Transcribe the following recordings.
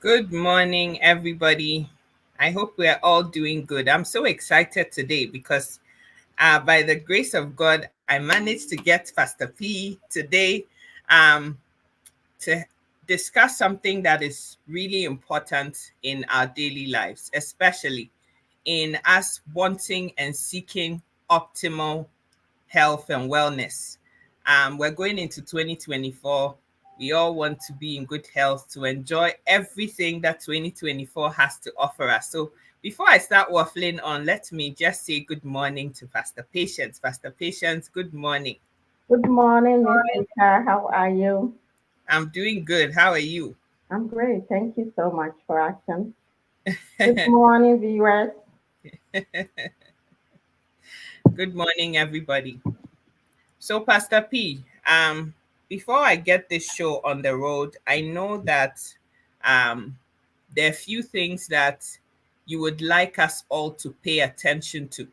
Good morning, everybody. I hope we are all doing good. I'm so excited today because, by the grace of God, I managed to get Pastor P today um, to discuss something that is really important in our daily lives, especially in us wanting and seeking optimal health and wellness. We're going into 2024. We all want to be in good health to enjoy everything that 2024 has to offer us. So, before I start waffling on, let me just say good morning to Pastor Patience. Pastor Patience, good morning. Good morning, Miss Rita. How are you? I'm doing good. How are you? I'm great. Thank you so much for asking. Good morning, viewers. Good morning, everybody. So, Pastor P, before I get this show on the road, I know that um, there are a few things that you would like us all to pay attention to,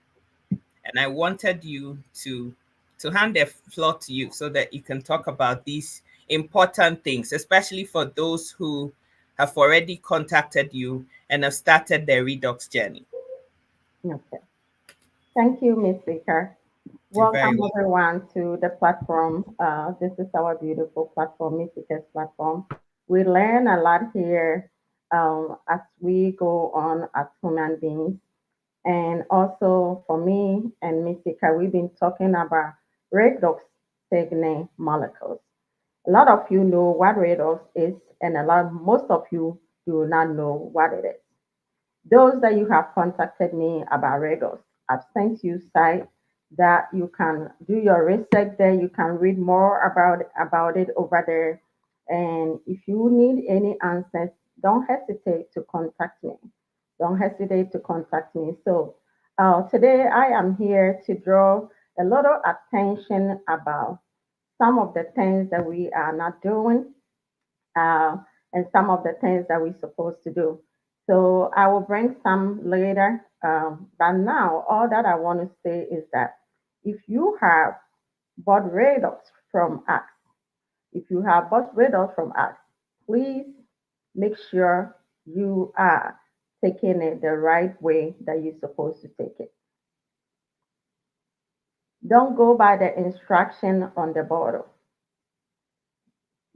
and I wanted you to hand the floor to you so that you can talk about these important things, especially for those who have already contacted you and have started their redox journey. Okay. Thank you, Miss Rita. You're very Welcome, welcome. everyone, to the platform. This is our beautiful platform, Miss Rita's platform. We learn a lot here as we go on as human beings. And also, for me and Miss Rita, we've been talking about redox signaling molecules. A lot of you know what redox is, and most of you do not know what it is. Those that you have contacted me about redox, I've sent you site that you can do your research there. You can read more about it over there. And if you need any answers, don't hesitate to contact me. Don't hesitate to contact me. So today I am here to draw a little attention about some of the things that we are not doing uh, and some of the things that we're supposed to do. So I will bring some later. But now, all that I want to say is that if you have bought Redox from us, if you have bought Redox from us, please make sure you are taking it the right way that you're supposed to take it. Don't go by the instruction on the bottle.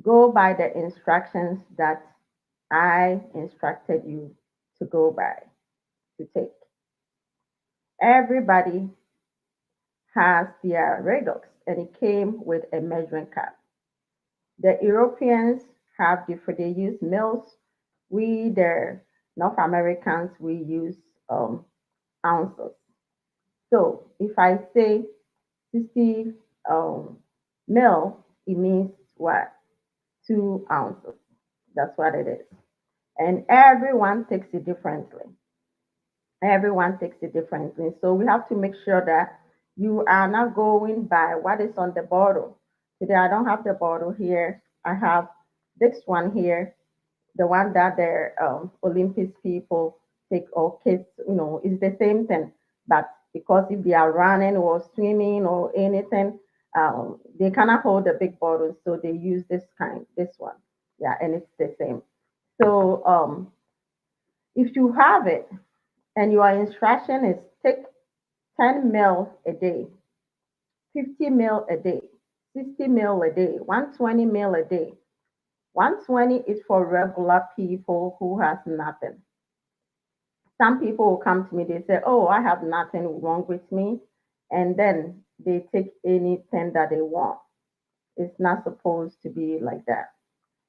Go by the instructions that I instructed you to go by, to take. Everybody has their redox and it came with a measuring cup. The Europeans have different, they use mils. We, the North Americans, we use ounces. So if I say 60 mil, it means what? 2 ounces. That's what it is. And everyone takes it differently. Everyone takes it differently. So we have to make sure that you are not going by what is on the bottle. Today I don't have the bottle here. I have this one here, the one that the Olympics people take or kids, it's the same thing. But because if they are running or swimming or anything, they cannot hold the big bottles, so they use this one. Yeah, and it's the same. So if you have it, and your instruction is take 10 mil a day, 50 mil a day, 60 mil a day, 120 mil a day. 120 is for regular people who has nothing. Some people will come to me, they say, oh, I have nothing wrong with me. And then they take anything that they want. It's not supposed to be like that.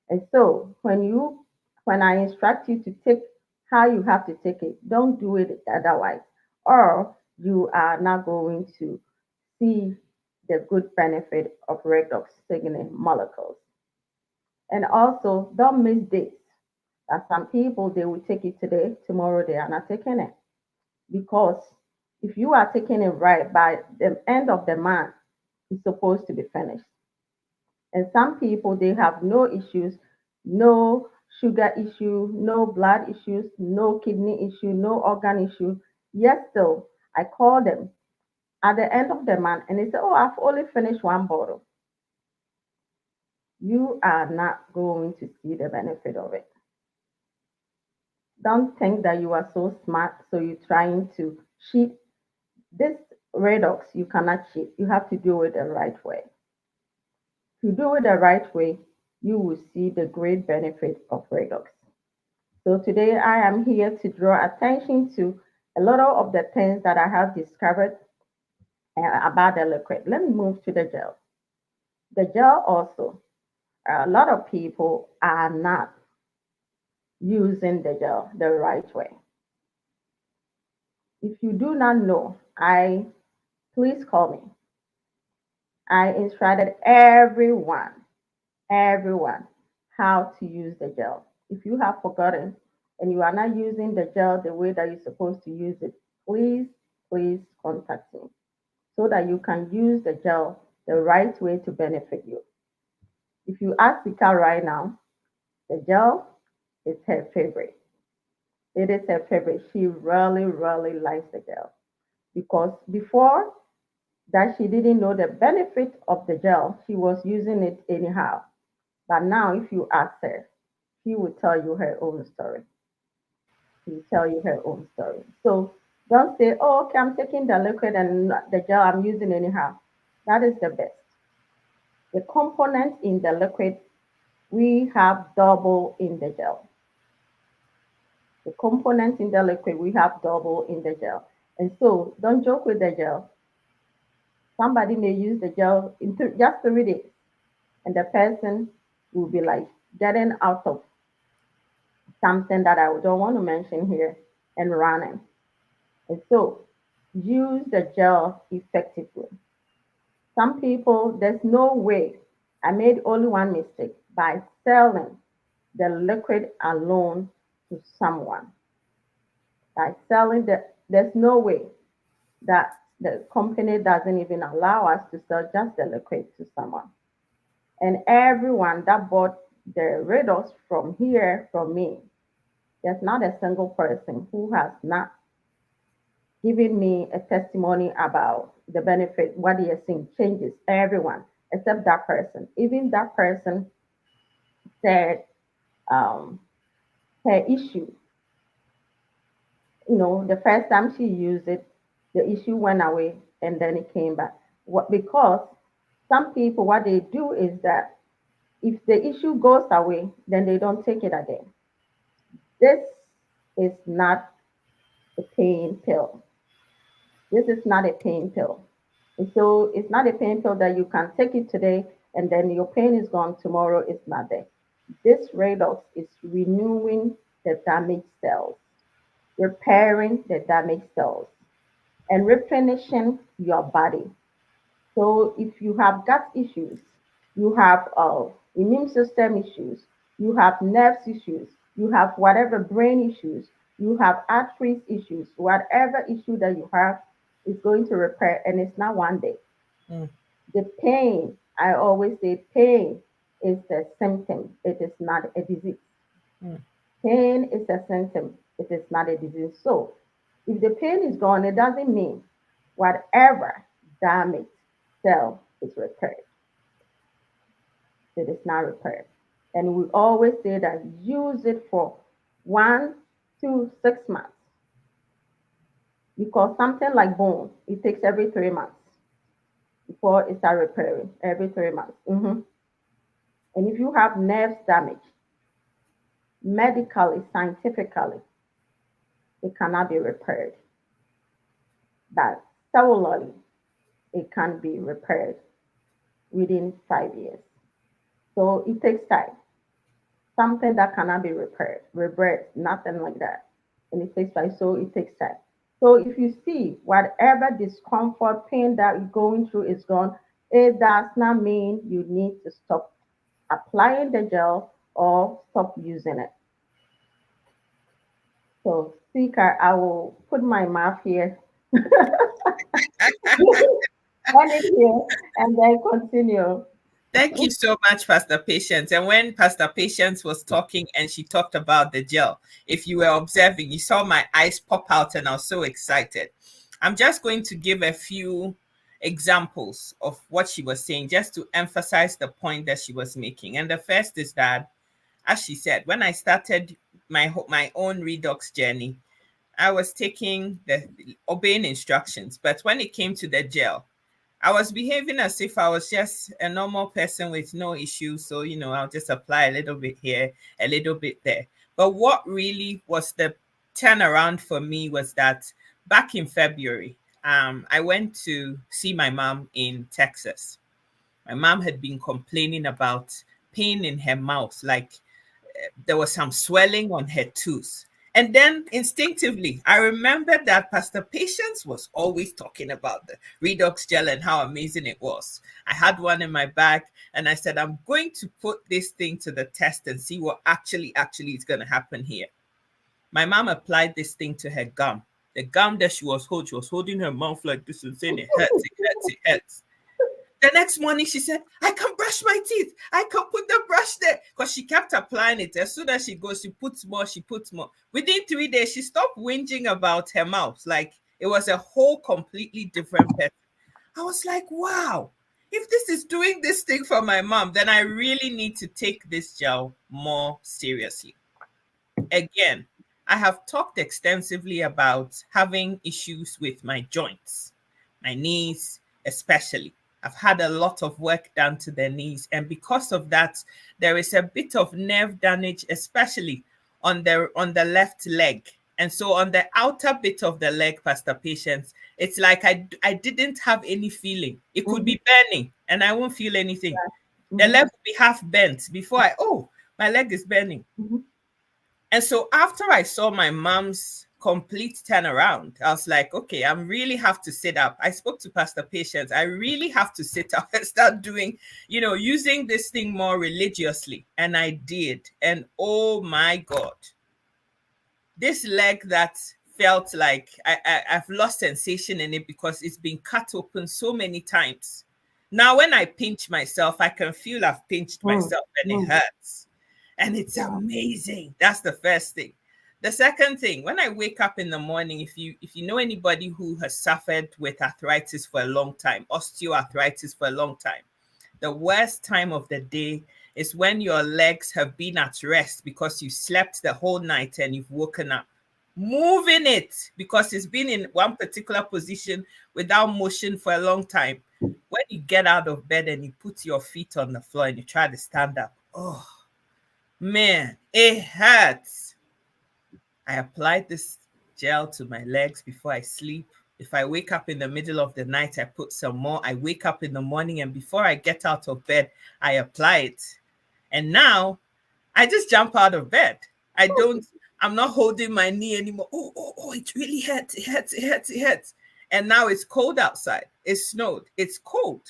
And so when I instruct you to take how you have to take it, don't do it otherwise, or you are not going to see the good benefit of redox signaling molecules. And also, don't miss dates. That some people they will take it today, tomorrow they are not taking it because if you are taking it right by the end of the month, it's supposed to be finished. And some people, they have no issues, no sugar issue, no blood issues, no kidney issue, no organ issue. Yet still, I call them at the end of the month and they say, oh, I've only finished one bottle. You are not going to see the benefit of it. Don't think that you are so smart, so you're trying to cheat. This redox, you cannot cheat. You have to do it the right way. If you do it the right way, you will see the great benefit of redox. So today I am here to draw attention to a lot of the things that I have discovered about the liquid. Let me move to the gel. The gel also, a lot of people are not using the gel the right way. If you do not know, I please call me. I instructed everyone, how to use the gel. If you have forgotten and you are not using the gel the way that you're supposed to use it, please contact me so that you can use the gel the right way to benefit you. If you ask Vika right now, the gel is her favorite. It is her favorite. She really likes the gel because before that she didn't know the benefit of the gel, she was using it anyhow. But now, if you ask her, she will tell you her own story. She will tell you her own story. So don't say, oh, okay, I'm taking the liquid and the gel I'm using anyhow. That is the best. The components in the liquid, we have double in the gel. The components in the liquid, we have double in the gel. And so don't joke with the gel. Somebody may use the gel in just 3 days, and the person will be like getting out of something that I don't want to mention here and running. And so use the gel effectively. Some people, there's no way. I made only one mistake by selling the liquid alone to someone. By selling there's no way that the company doesn't even allow us to sell just the liquid to someone. And everyone that bought the Redox from here, from me, there's not a single person who has not given me a testimony about the benefit, what they are seeing changes, everyone, except that person. Even that person said um, her issue, the first time she used it, the issue went away and then it came back. What, because some people, what they do is that if the issue goes away, then they don't take it again. This is not a pain pill. This is not a pain pill. And so it's not a pain pill that you can take it today and then your pain is gone tomorrow, it's not there. This redox is renewing the damaged cells, repairing the damaged cells, and replenishing your body. So if you have gut issues, you have immune system issues, you have nerves issues, you have whatever brain issues, you have arteries issues, whatever issue that you have is going to repair, and it's not one day. Mm. The pain, I always say, pain is a symptom. It is not a disease. Mm. Pain is a symptom. It is not a disease. So if the pain is gone, it doesn't mean whatever damaged cell is repaired. It is not repaired. And we always say that use it for 1 to 6 months because something like bone, it takes every 3 months before it starts repairing. Every 3 months. And if you have nerves damage, medically, scientifically, it cannot be repaired. But cellularly, it can be repaired within 5 years. So it takes time. Something that cannot be repaired, reversed, nothing like that. And it takes time. So it takes time. So if you see whatever discomfort, pain that you're going through is gone, it does not mean you need to stop applying the gel or stop using it. So, speaker, I will put my mouth here, end it here, and then continue. Thank you so much, Pastor Patience. And when Pastor Patience was talking and she talked about the gel, if you were observing, you saw my eyes pop out and I was so excited. I'm just going to give a few examples of what she was saying just to emphasize the point that she was making. And the first is that, as she said, when I started my own redox journey, I was taking the obeying instructions, but when it came to the gel, I was behaving as if I was just a normal person with no issues. So, I'll just apply a little bit here, a little bit there. But what really was the turnaround for me was that back in February, I went to see my mom in Texas. My mom had been complaining about pain in her mouth, like there was some swelling on her tooth. And then instinctively, I remembered that Pastor Patience was always talking about the redox gel and how amazing it was. I had one in my bag and I said, I'm going to put this thing to the test and see what actually is going to happen here. My mom applied this thing to her gum. The gum that she was holding her mouth like this and saying, it hurts, it hurts, it hurts. The next morning, she said, I can brush my teeth. I can put the brush there. Because she kept applying it. As soon as she goes, she puts more, she puts more. Within 3 days, she stopped whinging about her mouth. Like it was a whole completely different person. I was like, wow, if this is doing this thing for my mom, then I really need to take this gel more seriously. Again, I have talked extensively about having issues with my joints, my knees, especially. I've had a lot of work done to the knees, and because of that, there is a bit of nerve damage, especially on the left leg. And so on the outer bit of the leg, Pastor Patience, it's like I didn't have any feeling. It could be burning and I won't feel anything. The leg will be half bent before my leg is burning. And so after I saw my mom's complete turnaround, I was like, okay, I really have to sit up. I spoke to Pastor Patience. I really have to sit up and start doing, using this thing more religiously. And I did. And oh my God, this leg that felt like I've lost sensation in it because it's been cut open so many times. Now, when I pinch myself, I can feel I've pinched myself and it hurts. And it's amazing. That's the first thing. The second thing, when I wake up in the morning, if you know anybody who has suffered with arthritis for a long time, osteoarthritis for a long time, the worst time of the day is when your legs have been at rest because you slept the whole night and you've woken up. Moving it because it's been in one particular position without motion for a long time. When you get out of bed and you put your feet on the floor and you try to stand up, oh, man, it hurts. I applied this gel to my legs before I sleep. If I wake up in the middle of the night, I put some more. I wake up in the morning and before I get out of bed, I apply it. And now I just jump out of bed. I'm not holding my knee anymore. Oh, it really hurts. It hurts. And now it's cold outside. It snowed. It's cold.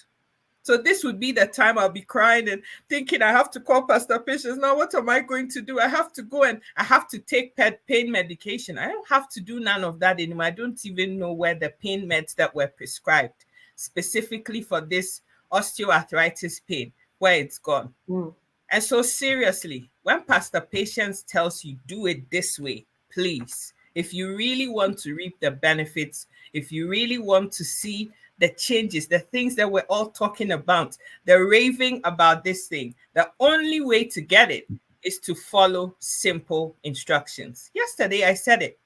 So this would be the time I'll be crying and thinking I have to call Pastor Patience. Now, what am I going to do? I have to go and I have to take pain medication. I don't have to do none of that anymore. I don't even know where the pain meds that were prescribed specifically for this osteoarthritis pain, where it's gone. And so seriously, when Pastor Patience tells you do it this way, please, if you really want to reap the benefits, if you really want to see the changes, the things that we're all talking about, the raving about this thing, the only way to get it is to follow simple instructions. Yesterday, I said it.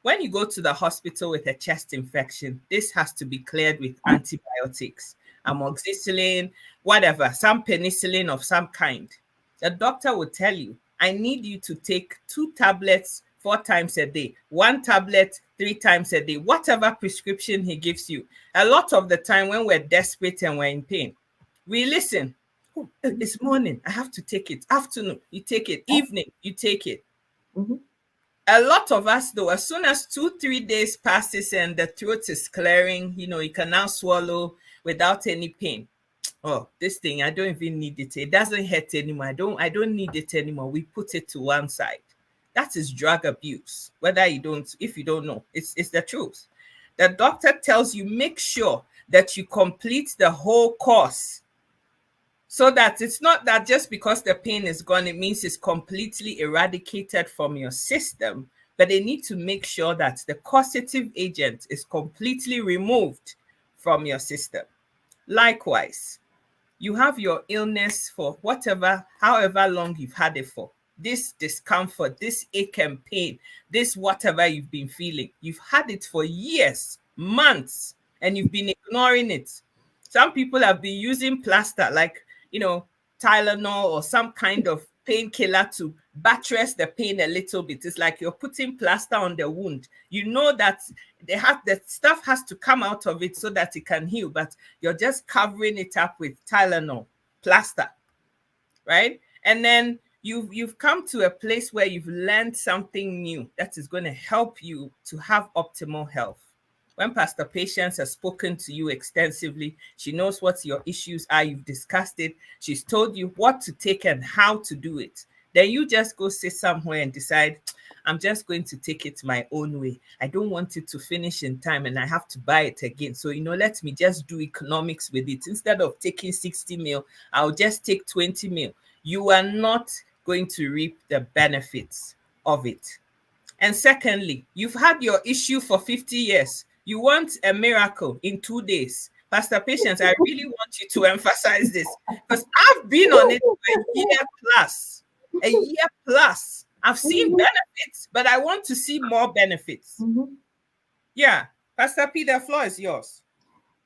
When you go to the hospital with a chest infection, this has to be cleared with antibiotics, amoxicillin, whatever, some penicillin of some kind. The doctor will tell you, I need you to take 2 tablets 4 times a day, 1 tablet 3 times a day, whatever prescription he gives you. A lot of the time when we're desperate and we're in pain, we listen. Oh, it's morning, I have to take it. Afternoon, you take it. Evening, you take it. A lot of us, though, as soon as 2-3 days passes and the throat is clearing, you can now swallow without any pain. Oh, this thing, I don't even need it. It doesn't hurt anymore. I don't need it anymore. We put it to one side. That is drug abuse. If you don't know, it's the truth. The doctor tells you, make sure that you complete the whole course so that it's not that just because the pain is gone, it means it's completely eradicated from your system, but they need to make sure that the causative agent is completely removed from your system. Likewise, you have your illness for however long you've had it for. this discomfort, this ache and pain, this whatever you've been feeling, you've had it for years, months, and you've been ignoring it. Some people have been using plaster, like, Tylenol or some kind of painkiller to buttress the pain a little bit. It's like you're putting plaster on the wound. You know that the stuff has to come out of it so that it can heal, but you're just covering it up with Tylenol, plaster, right? And then you've come to a place where you've learned something new that is going to help you to have optimal health. When Pastor Patience has spoken to you extensively, she knows what your issues are. You've discussed it. She's told you what to take and how to do it. Then you just go sit somewhere and decide, I'm just going to take it my own way. I don't want it to finish in time and I have to buy it again. So, let me just do economics with it. Instead of taking 60 mil, I'll just take 20 mil. You are not going to reap the benefits of it. And secondly, you've had your issue for 50 years. You want a miracle in 2 days. Pastor Patience, I really want you to emphasize this because I've been on it for a year plus. A year plus. I've seen benefits, but I want to see more benefits. Yeah. Pastor P, the floor is yours.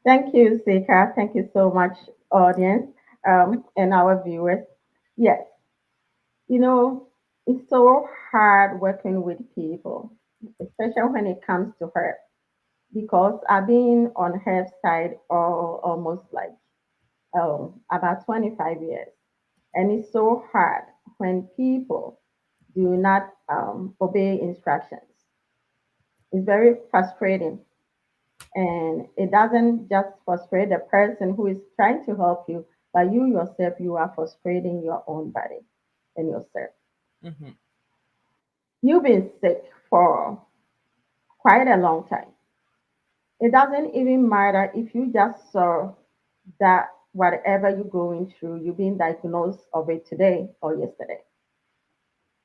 Thank you, Sika. Thank you so much, audience, and our viewers. Yes, it's so hard working with people, especially when it comes to her, because I've been on her side almost like about 25 years. And it's so hard when people do not obey instructions. It's very frustrating. And it doesn't just frustrate the person who is trying to help you, but you yourself, you are frustrating your own body and yourself. Mm-hmm. You've been sick for quite a long time. It doesn't even matter if you just saw that whatever you're going through, you've been diagnosed of it today or yesterday.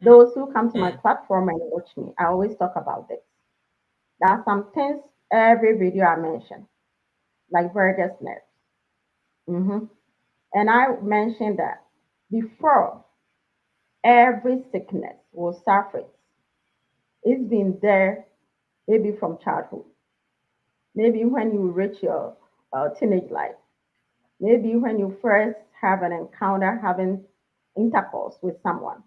Those who come to my platform and watch me, I always talk about this. There are some things every video I mention, like vagus nerve. Mhm. And I mentioned that before every sickness will surface, it's been there maybe from childhood, maybe when you reach your teenage life, maybe when you first have an encounter having intercourse with someone.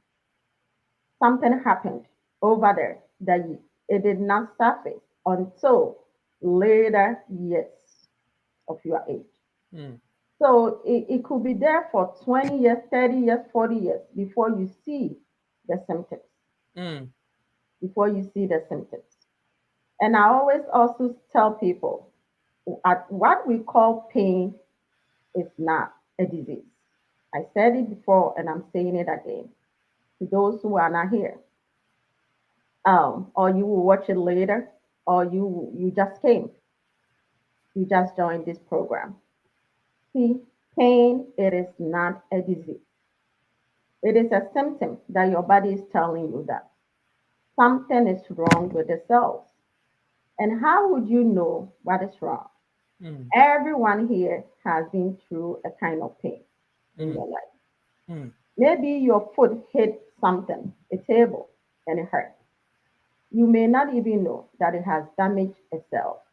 Something happened over there that it did not surface until later years of your age. Mm. So it could be there for 20 years, 30 years, 40 years before you see the symptoms, Mm. before you see the symptoms. And I always also tell people what we call pain is not a disease. I said it before and I'm saying it again to those who are not here. Or you will watch it later, or you just came, you just joined this program. See, pain, it is not a disease. It is a symptom that your body is telling you that something is wrong with the cells. And how would you know what is wrong? Mm. Everyone here has been through a kind of pain in Mm. your life. Mm. Maybe your foot hit something, a table, and it hurt. You may not even know that it has damaged a cell.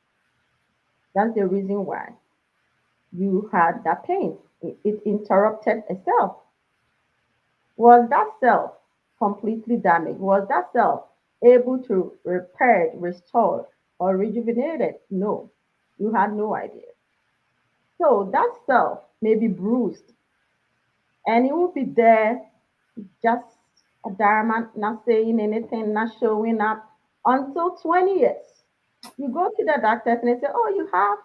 That's the reason why you had that pain. It interrupted a cell. Was that cell completely damaged? Was that cell able to repair, restore, or rejuvenate it? No, you had no idea. So that cell may be bruised and it will be there just a diamond, not saying anything, not showing up until 20 years. You go to the doctors and they say, oh, you have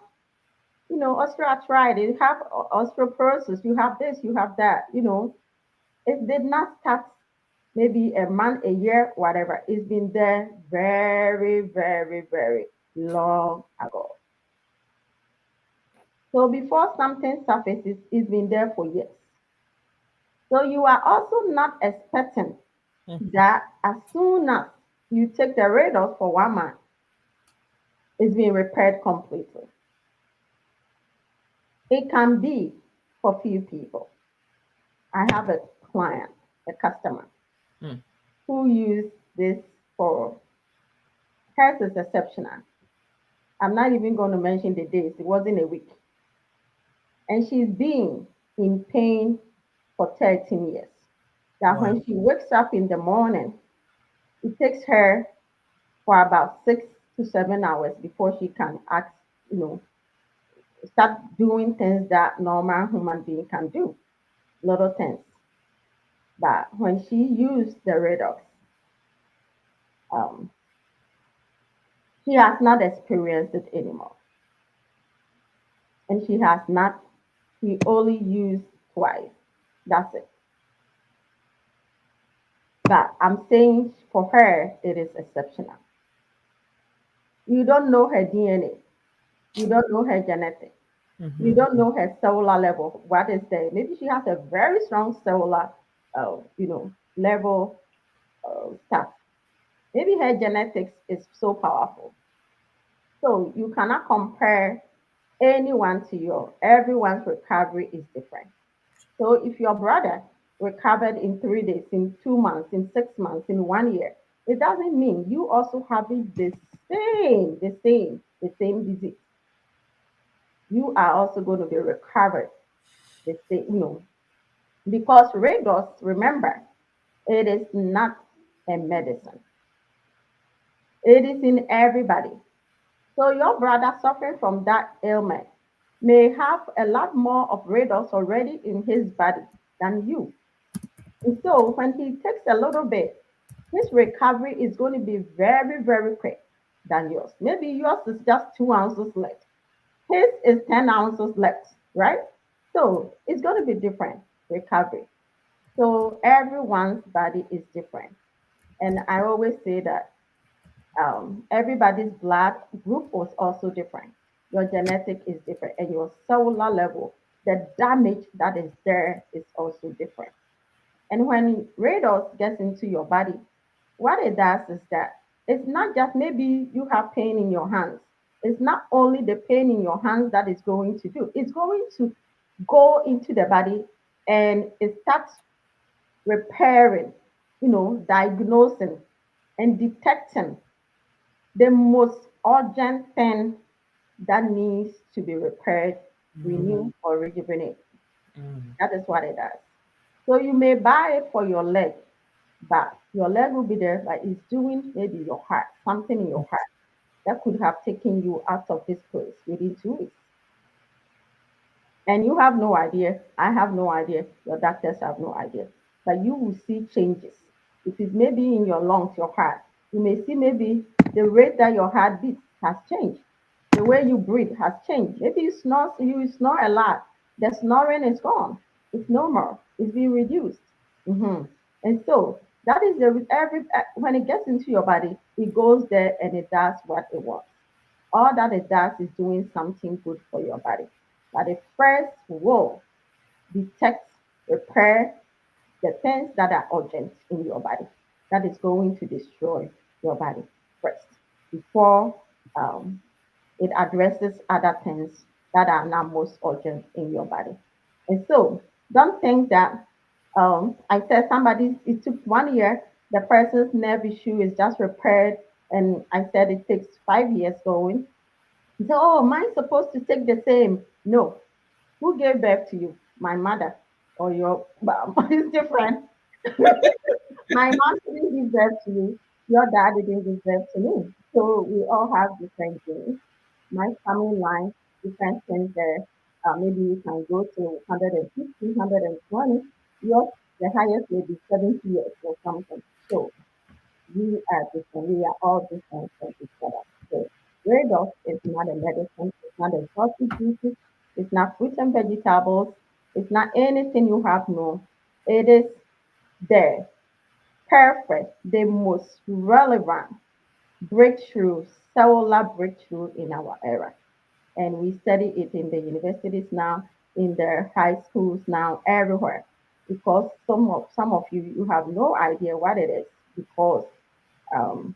osteoarthritis, you have osteoporosis, you have this, you have that. It did not start maybe a month, a year, whatever. It's been there very, very, very long ago. So before something surfaces, it's been there for years. So you are also not expecting Mm. that as soon as you take the radar for 1 month, it's been repaired completely. It can be for few people. I have a client, a customer. Mm. who use this for. Hers is exceptional. I'm not even going to mention the days. It wasn't a week. And she's been in pain for 13 years. That Wow. when she wakes up in the morning, it takes her for about 6 to 7 hours before she can act, you know, start doing things that normal human being can do, little things. But when she used the Redox, um, she has not experienced it anymore. And she has not, she only used twice. That's it. But I'm saying for her, it is exceptional. You don't know her DNA. You don't know her genetics. You Mm-hmm. don't know her cellular level. What is there? Maybe she has a very strong cellular, level stuff. Maybe her genetics is so powerful. So you cannot compare anyone to your. Everyone's recovery is different. So if your brother recovered in 3 days, in 2 months, in 6 months, in 1 year, it doesn't mean you also having the same disease. You are also going to be recovered the same. Because Redox, remember, it is not a medicine. It is in everybody. So your brother suffering from that ailment may have a lot more of Redox already in his body than you. And so when he takes a little bit, his recovery is going to be very, very quick than yours. Maybe yours is just 2 ounces left. His is 10 ounces left, right? So it's going to be different recovery. So everyone's body is different. And I always say that everybody's blood group was also different. Your genetic is different, and your cellular level, the damage that is there is also different. And when radars gets into your body, what it does is that it's not just maybe you have pain in your hands. It's not only the pain in your hands that is going to do. It's going to go into the body and it starts repairing, diagnosing and detecting the most urgent thing that needs to be repaired, Mm. renewed, or rejuvenated. Mm. That is what it does. So you may buy it for your leg, but your leg will be there, but it's doing maybe your heart, something in your heart that could have taken you out of this place within 2 weeks. And you have no idea. I have no idea. Your doctors have no idea. But you will see changes. If it's maybe in your lungs, your heart, you may see maybe the rate that your heart beats has changed. The way you breathe has changed. Maybe you snore a lot. The snoring is gone. It's no more. It's been reduced. Mhm. And so that is the every when it gets into your body, it goes there and it does what it wants. All that it does is doing something good for your body. But it first will detect, repair the things that are urgent in your body that is going to destroy your body first before um, it addresses other things that are now most urgent in your body. And so don't think that I said somebody, it took 1 year, the person's nerve issue is just repaired, and I said it takes 5 years going. So, oh, mine's supposed to take the same. No. Who gave birth to you? My mother or your mom? It's different. My mom didn't give birth to you. Your dad didn't give birth to me. So we all have different genes. My family line, different things there. Maybe you can go to 150, 120. Yours, the highest will be 70 years or something. So we are different. We are all different from each other. So Redox is not a medicine. It's not exotic juices. It's not fruits and vegetables. It's not anything you have known. It is the perfect, the most relevant breakthrough, cellular breakthrough in our era. And we study it in the universities now, in the high schools now, everywhere. Because some of you have no idea what it is because um,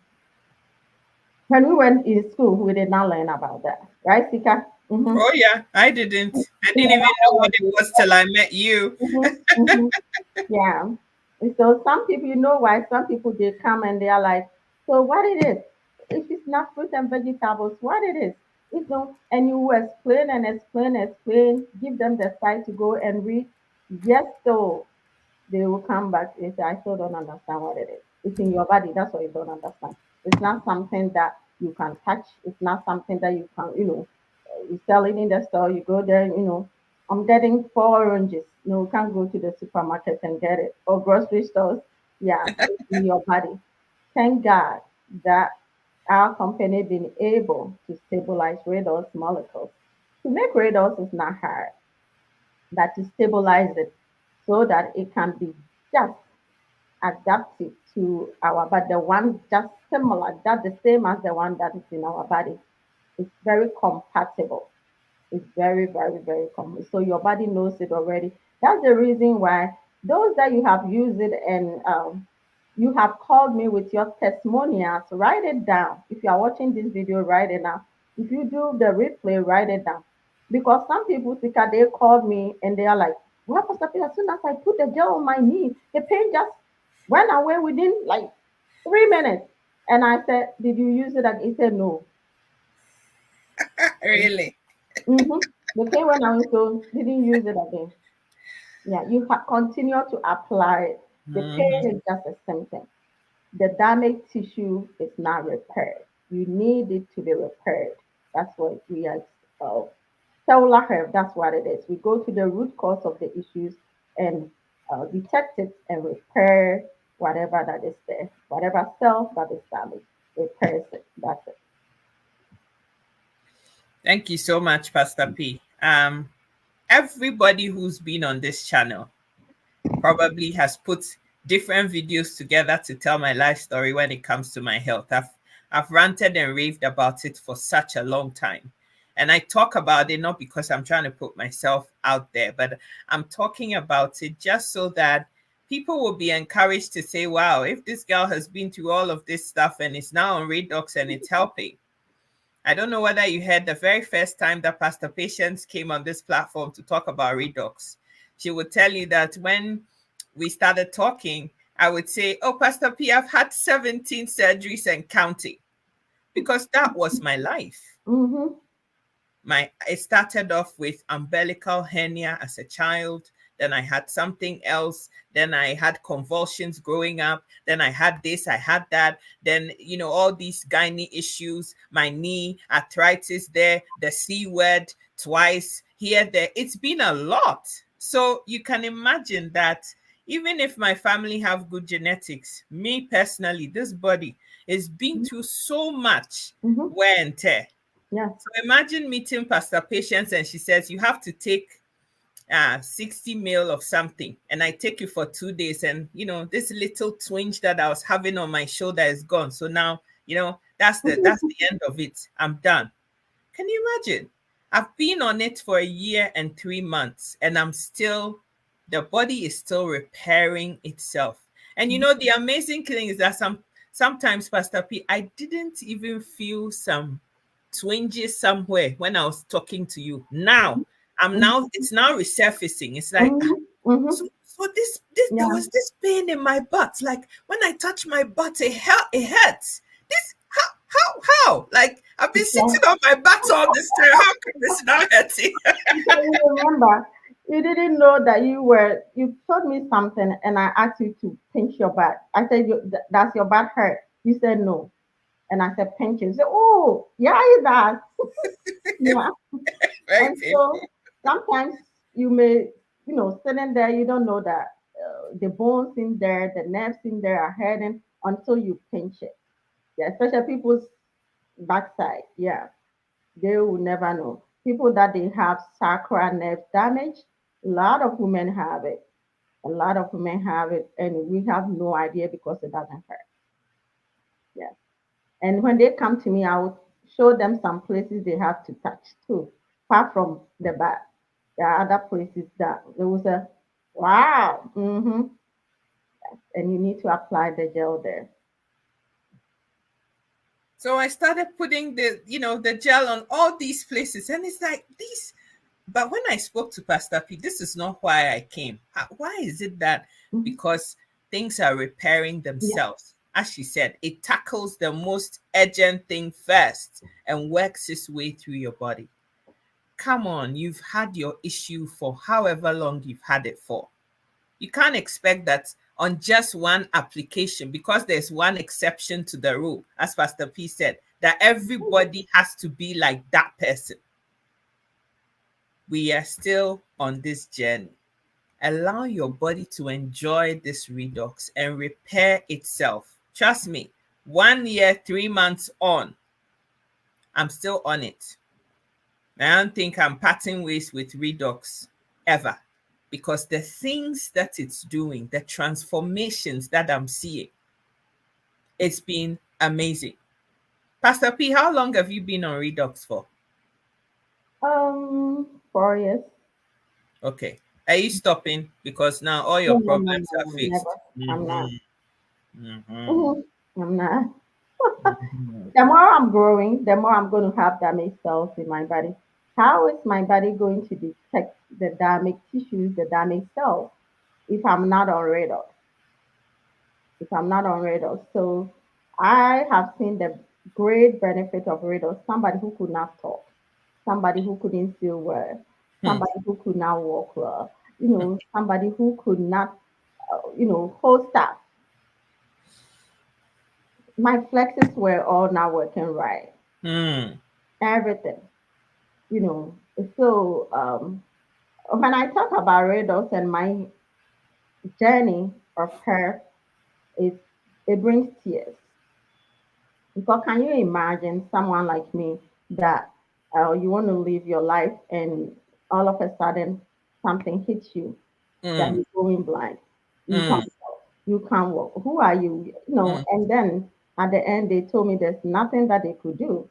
when we went in school, we did not learn about that, right, Sika? Mm-hmm. Oh yeah, I didn't. I We didn't did even not know learn what it was till I met you. about it. Mm-hmm. Mm-hmm. Yeah. And so some people, you know why? Some people they come and they are like, so what it is? If it's not fruit and vegetables, what it is? It's no, and you explain and explain, explain, give them the site to go and read. Yes, so they will come back and say, I still don't understand what it is. It's in your body. That's what you don't understand. It's not something that you can touch. It's not something that you can, you sell it in the store. You go there, I'm getting 4 oranges. No, you can't go to the supermarket and get it or grocery stores. Yeah, it's in your body. Thank God that our company been able to stabilize redox molecules. To make redox is not hard, but to stabilize it so that it can be just adapted to our body, the one just similar, that the same as the one that is in our body. It's very compatible. It's very, very, very common. So your body knows it already. That's the reason why those that you have used it and you have called me with your testimonials, write it down. If you are watching this video, write it down. If you do the replay, write it down. Because some people, Sika, they called me and they are like, well, Pastor P, as soon as I put the gel on my knee, the pain just went away within like 3 minutes. And I said, did you use it? And he said, no. Really? Mm-hmm. The pain went away, so didn't use it again. Yeah, you continue to apply it. The Mhm. pain is just a symptom. The damaged tissue is not repaired. You need it to be repaired. That's what we are. Uh, Cellular health, that's what it is. We go to the root cause of the issues and detect it and repair whatever that is there, whatever cell that is damaged, repairs it. That's it. Thank you so much, Pastor P. Everybody who's been on this channel probably has put different videos together to tell my life story when it comes to my health. I've ranted and raved about it for such a long time. And I talk about it not because I'm trying to put myself out there, but I'm talking about it just so that people will be encouraged to say, wow, if this girl has been through all of this stuff and is now on Redox and it's helping. I don't know whether you heard the very first time that Pastor Patience came on this platform to talk about Redox. She would tell you that when we started talking, I would say, oh, Pastor P, I've had 17 surgeries and counting, because that was my life. Mm-hmm. It started off with umbilical hernia as a child. Then I had something else. Then I had convulsions growing up. Then I had this, I had that. Then, all these gynae issues, my knee, arthritis there, the C word twice, here, there. It's been a lot. So you can imagine that even if my family have good genetics, me personally, this body is been through so much Mm-hmm. wear and tear. Yeah. So imagine meeting Pastor Patience and she says, you have to take 60 mil of something. And I take you for 2 days. And, this little twinge that I was having on my shoulder is gone. So now, that's the end of it. I'm done. Can you imagine? I've been on it for a year and 3 months and the body is still repairing itself. And the amazing thing is that sometimes, Pastor P, I didn't even feel some twinges somewhere when I was talking to you. Now, it's now resurfacing. It's like, Mm-hmm. Mm-hmm. so this there Yeah. was this pain in my butt. Like when I touch my butt, it hurts. This how? Like I've been Yeah. sitting on my butt all this time. How come it's not hurting? Because you remember, you didn't know that you told me something and I asked you to pinch your butt. I said, does your butt hurt? You said no. And I said, pinch it. You said, oh, yeah, it does. Yeah. Very And so painful. sometimes you may, sitting there, you don't know that the bones in there, the nerves in there are hurting until you pinch it. Yeah, especially people's backside. Yeah, they will never know. People that they have sacral nerve damage, a lot of women have it. A lot of women have it, and we have no idea because it doesn't hurt. Yeah. And when they come to me, I will show them some places they have to touch too, apart from the back. There are other places that they will say, wow, and you need to apply the gel there. So I started putting the gel on all these places, and it's like this. But when I spoke to Pastor P, this is not why I came. Why is it that? Mhm. Because things are repairing Yeah. themselves. As she said, it tackles the most urgent thing first and works its way through your body. Come on, you've had your issue for however long you've had it for. You can't expect that on just one application, because there's one exception to the rule, as Pastor P said, that everybody has to be like that person. We are still on this journey. Allow your body to enjoy this redox and repair itself. Trust me, 1 year, 3 months on, I'm still on it. I don't think I'm parting ways with redox ever, because the things that it's doing, the transformations that I'm seeing, it's been amazing. Pastor P, how long have you been on redox for? 4 years. Okay. Are you stopping? Because now all your No, no, no, problems no, are no, never. fixed. I'm not. Mm-hmm. Mhm. I'm not. Mm-hmm. The more I'm growing, the more I'm going to have damaged cells in my body. How is my body going to detect the damaged tissues, the damaged cells, if I'm not on radar? If I'm not on radar. So I have seen the great benefit of radar. Somebody who could not talk, somebody who couldn't see well, Hmm. somebody who could not walk well, somebody who could not, hold stuff. My flexes were all not working right. Hmm. Everything, So when I talk about radars and my journey of her, it it brings tears. Because can you imagine someone like me that you want to live your life and all of a sudden something hits you that Hmm. you're going blind. You Hmm. can't walk. You can't walk. Who are you? Hmm. And then at the end they told me there's nothing that they could do.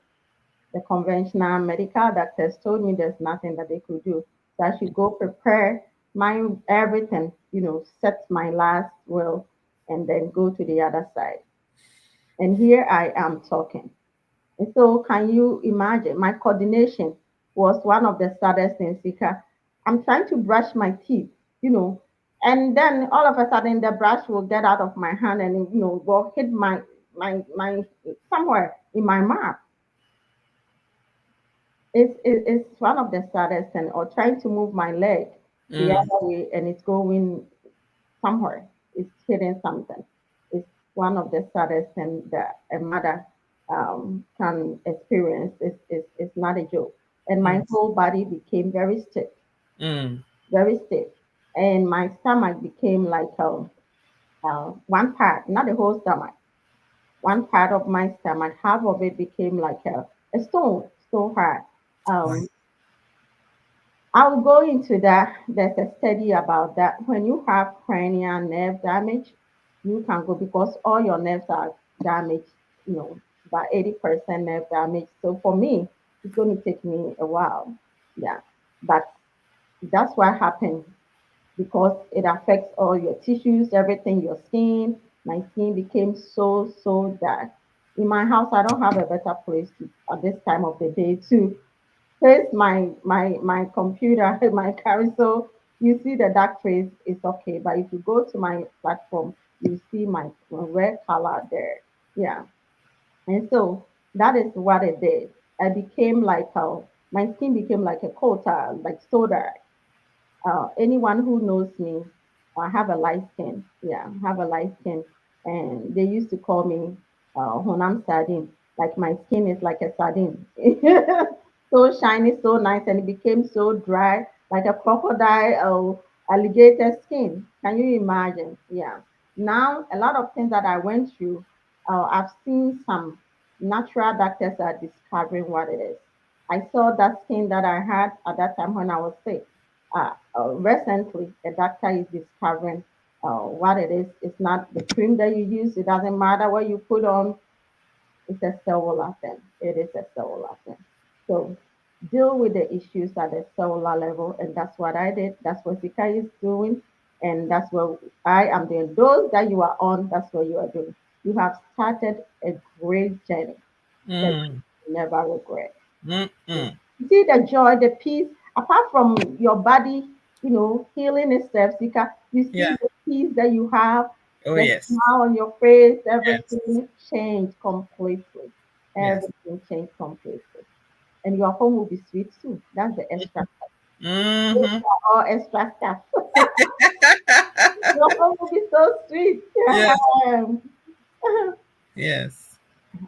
The conventional medical doctors told me there's nothing that they could do. So I should go prepare my everything, set my last will and then go to the other side. And here I am talking. And so, can you imagine? My coordination was one of the saddest things because I'm trying to brush my teeth, you know, and then all of a sudden the brush will get out of my hand and will hit my somewhere in my mouth. It's one of the saddest thing. Or trying to move my leg the Hmm. other way and it's going somewhere. It's hitting something. It's one of the saddest things that a mother can experience. It's not a joke. And my Hmm. whole body became Hmm. very stiff. And my stomach became like one part, not the whole stomach, one part of my stomach, half of it became like a stone, so hard. Why? Um, I'll go into that. There's a study about that. When you have cranial nerve damage, you can go because all your nerves are damaged, about 80% nerve damage. So for me, it's going to take me a while. Yeah. But that's what happened because it affects all your tissues, everything, your skin. My skin became so dark. In my house, I don't have a better place to at this time of the day to place my computer, my carousel. You see the dark trace, it's okay. But if you go to my platform, you see my red color there. Yeah. And so that is what it did. I became like my skin became like a quota, like soda. Anyone who knows me, I have a light skin. Yeah, I have a light skin. And they used to call me Honam Sardine. Like my skin is like a sardine. So shiny, so nice, and it became so dry, like a crocodile alligator skin. Can you imagine? Yeah. Now, a lot of things that I went through, I've seen some natural doctors are discovering what it is. I saw that skin that I had at that time when I was sick recently, a doctor is discovering what it is. It's not the cream that you use. It doesn't matter what you put on. It's a cellular thing. It is a cellular thing. So deal with the issues at the cellular level, and that's what I did. That's what Sika is doing, and that's what I am doing. Those that you are on, that's what you are doing. You have started a great journey that Hmm. you never regret. Hmm. Hmm. You see the joy, the peace, apart from your body, healing itself, Sika, you see Yeah. the peace that you have. Oh, The yes. smile on your face, Yes. everything changed completely. Yes. Everything changed completely. And your home will be sweet too. That's the extra. Those Mm-hmm. are all extra stuff. Your home will be so sweet. Yes. Um, Yes.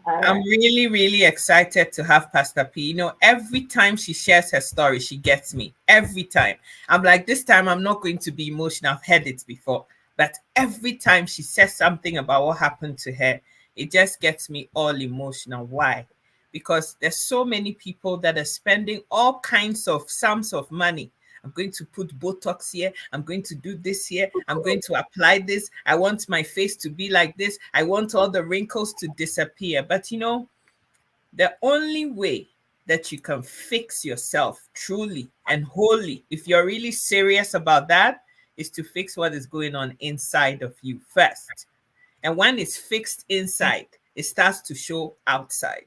all I'm right. really, really excited to have Pastor P. You know, every time she shares her story, she gets me. Every time. I'm like, this time I'm not going to be emotional. I've heard it before. But every time she says something about what happened to her, it just gets me all emotional. Why? Because there's so many people that are spending all kinds of sums of money. I'm going to put Botox here. I'm going to do this here. I'm going to apply this. I want my face to be like this. I want all the wrinkles to disappear. But you know, the only way that you can fix yourself truly and wholly, if you're really serious about that, is to fix what is going on inside of you first. And when it's fixed inside, it starts to show outside.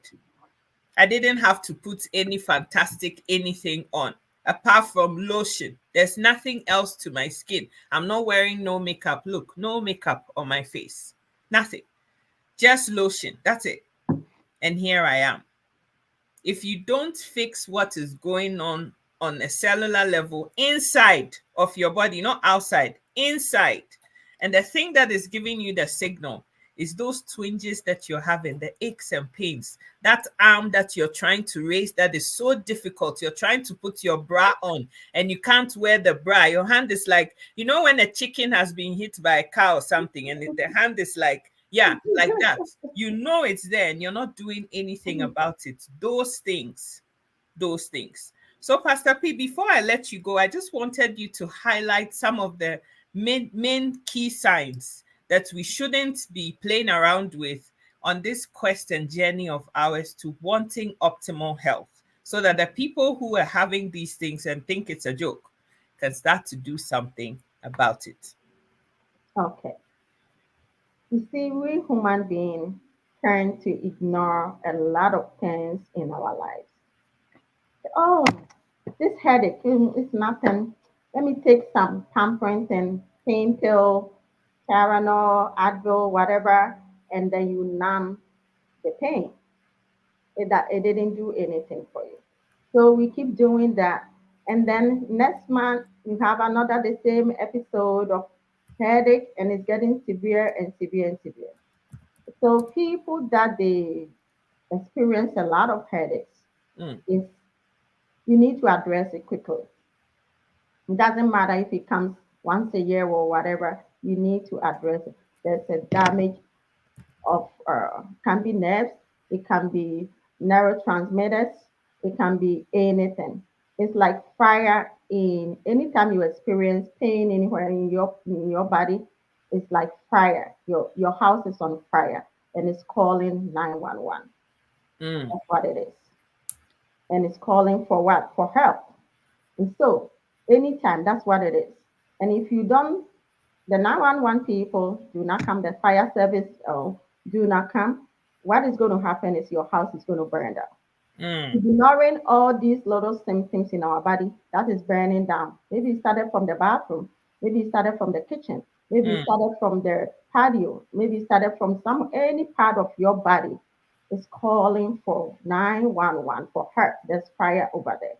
I didn't have to put any fantastic anything on apart from lotion. There's nothing else to my skin. I'm not wearing no makeup. Look, no makeup on my face. Nothing. Just lotion. That's it. And here I am. If you don't fix what is going on a cellular level inside of your body, not outside, inside, and the thing that is giving you the signal is those twinges that you're having, the aches and pains, that arm that you're trying to raise that is so difficult. You're trying to put your bra on and you can't wear the bra. Your hand is like, you know, when a chicken has been hit by a cow or something, and the hand is like, yeah, like that. You know it's there and you're not doing anything about it. Those things, those things. So, Pastor P, before I let you go, I just wanted you to highlight some of the main key signs that we shouldn't be playing around with on this quest and journey of ours to wanting optimal health, so that the people who are having these things and think it's a joke can start to do something about it. Okay. You see, we human beings tend to ignore a lot of things in our lives. Oh, this headache, it's nothing. Let me take some pampering and pain pill, Tylenol, Advil, whatever, and then you numb the pain. It didn't do anything for you. So we keep doing that. And then next month, you have another the same episode of headache, and it's getting severe and severe and severe. So people that they experience a lot of headaches, Mm, is you need to address it quickly. It doesn't matter if it comes once a year or whatever, you need to address it. There's a damage of can be nerves, it can be neurotransmitters, it can be anything. It's like fire in anytime you experience pain anywhere in your body, it's like fire. Your house is on fire and it's calling 911. mm, That's what it is. And it's calling for what? For help. And so anytime that's what it is. And if you don't, the 911 people do not come, the fire service do not come, what is going to happen is your house is going to burn down. mm. Ignoring all these little symptoms in our body, that is burning down. Maybe it started from the bathroom, maybe it started from the kitchen, maybe it Mm, started from the patio, maybe it started from some any part of your body is calling for 911 for help. There's fire over there.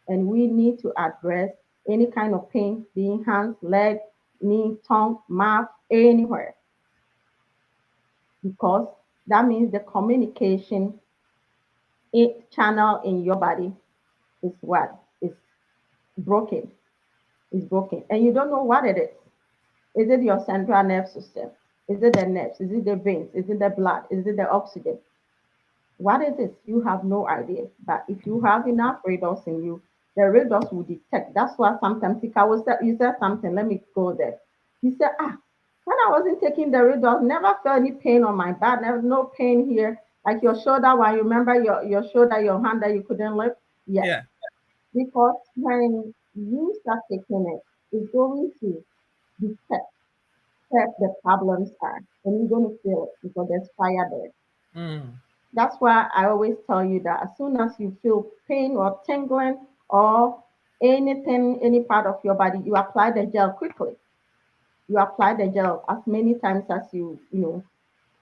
And we need to address any kind of pain, being hands, leg, knee, tongue, mouth, anywhere, because that means the communication channel in your body is what is broken. Is broken, and you don't know what it is. Is it your central nerve system? Is it the nerves? Is it the veins? Is it the blood? Is it the oxygen? What is it? You have no idea. But if you have enough radars in you, the radars will detect. That's why sometimes if I was you said something, let me go there. You said, when I wasn't taking the radars, never felt any pain on my back, never no pain here. Like your shoulder, while you remember your shoulder, your hand that you couldn't lift? Yes. yeah. Because when you start taking it, it's going to detect where the problems are. And you're going to feel it because there's fire there. Mm, That's why I always tell you that as soon as you feel pain or tingling or anything, any part of your body, you apply the gel quickly. You apply the gel as many times as you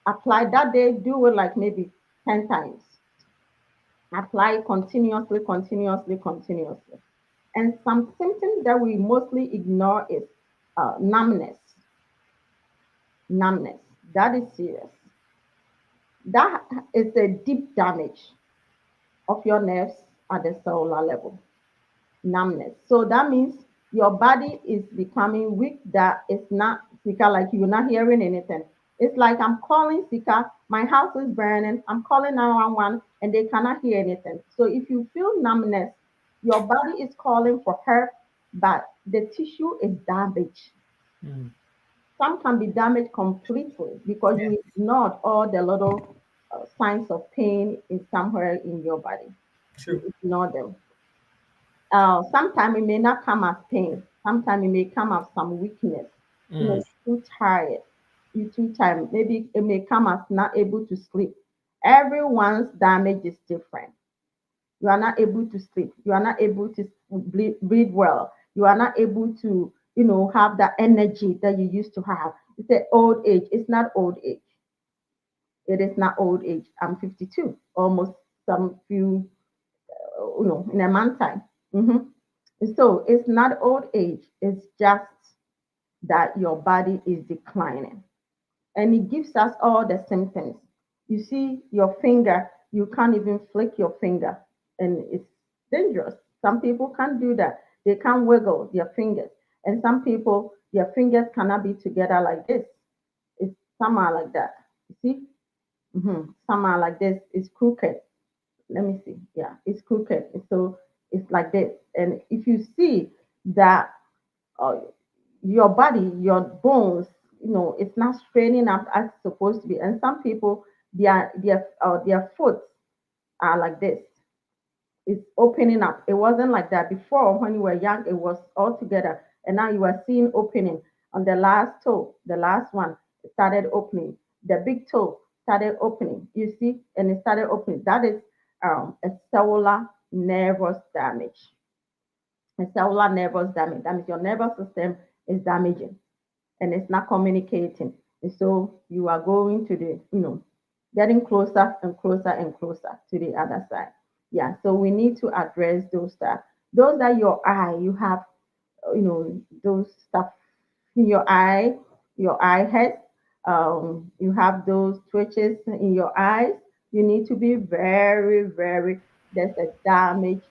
apply that day. Do it like maybe 10 times. Apply continuously, continuously, continuously. And some symptoms that we mostly ignore is numbness. Numbness. That is serious. That is a deep damage of your nerves at the cellular level. Numbness. So that means your body is becoming weak, that it's not Sika, like you're not hearing anything. It's like I'm calling Sika, my house is burning, I'm calling 911 and they cannot hear anything. So if you feel numbness, your body is calling for help, but the tissue is damaged. Mm. Some can be damaged completely because you Yes, ignored all the little signs of pain in somewhere in your body. You true. ignore them. Sometimes it may not come as pain. Sometimes it may come as some weakness. Mm. You're too tired. You're too tired. Maybe it may come as not able to sleep. Everyone's damage is different. You are not able to sleep. You are not able to breathe well. You are not able to, have the energy that you used to have. It's an old age. It's not old age. It is not old age. I'm 52, almost some few, in a month time. Mhm. So it's not old age, it's just that your body is declining. And it gives us all the symptoms. You see your finger, you can't even flick your finger, and it's dangerous. Some people can't do that. They can't wiggle their fingers. And some people, their fingers cannot be together like this. It's somehow like that. You see? Somehow like this. It's crooked. Let me see. Yeah, it's crooked. So it's like this. And if you see that uh, your body, your bones, it's not straining up as it's supposed to be. And some people, their foot are like this. It's opening up. It wasn't like that before. When you were young, it was all together, and now you are seeing opening on the last toe. The last one started opening. The big toe started opening. You see, and it started opening. That is a cellular nervous damage. A cellular nervous damage. That means your nervous system is damaging and it's not communicating. And so you are going to getting closer and closer and closer to the other side. Yeah, so we need to address those stuff. Those are your eye. You have, those stuff in your eye head. You have those twitches in your eyes. You need to be very, very, there's a damage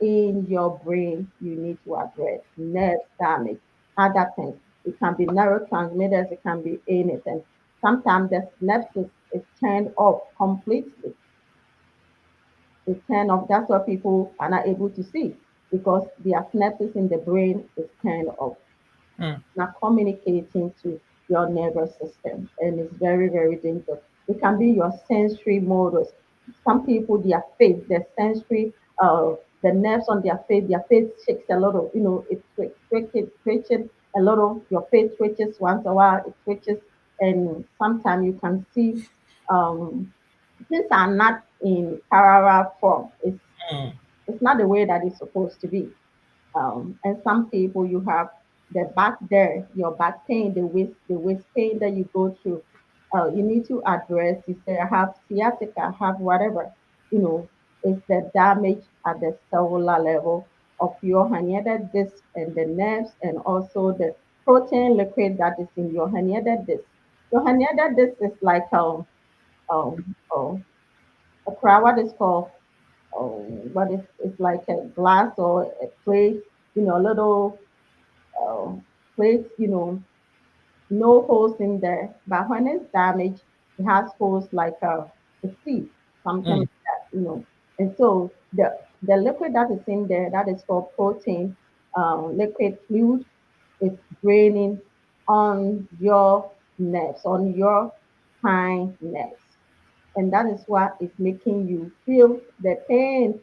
in your brain you need to address. Nerve damage, other things. It can be neurotransmitters, it can be anything. Sometimes the synapses is turned off completely. It's turned off. That's what people are not able to see because their synapses in the brain is turned off, Mm. not communicating to your nervous system, and it's very, very dangerous. It can be your sensory motors. Some people, their face, their sensory, the nerves on their face shakes a little. It twitches a little. Your face twitches once a while. It twitches, and sometimes you can see um, things are not in parallel form. Mm. It's not the way that it's supposed to be. And some people you have the back there, your back pain, the waist pain that you go through. You need to address. You say I have sciatica, I have whatever. You know, it's the damage at the cellular level of your herniated disc and the nerves, and also the protein liquid that is in your herniated disc. Your herniated disc is like oh, a crowd. What is called what is it's like a glass or a plate, a little uh, plate, no holes in there. But when it's damaged, it has holes like a seed, something Mm. like that. And so the liquid that is in there, that is called protein, liquid fluid, is draining on your nerves, on your spine nerves, and that is what is making you feel the pain.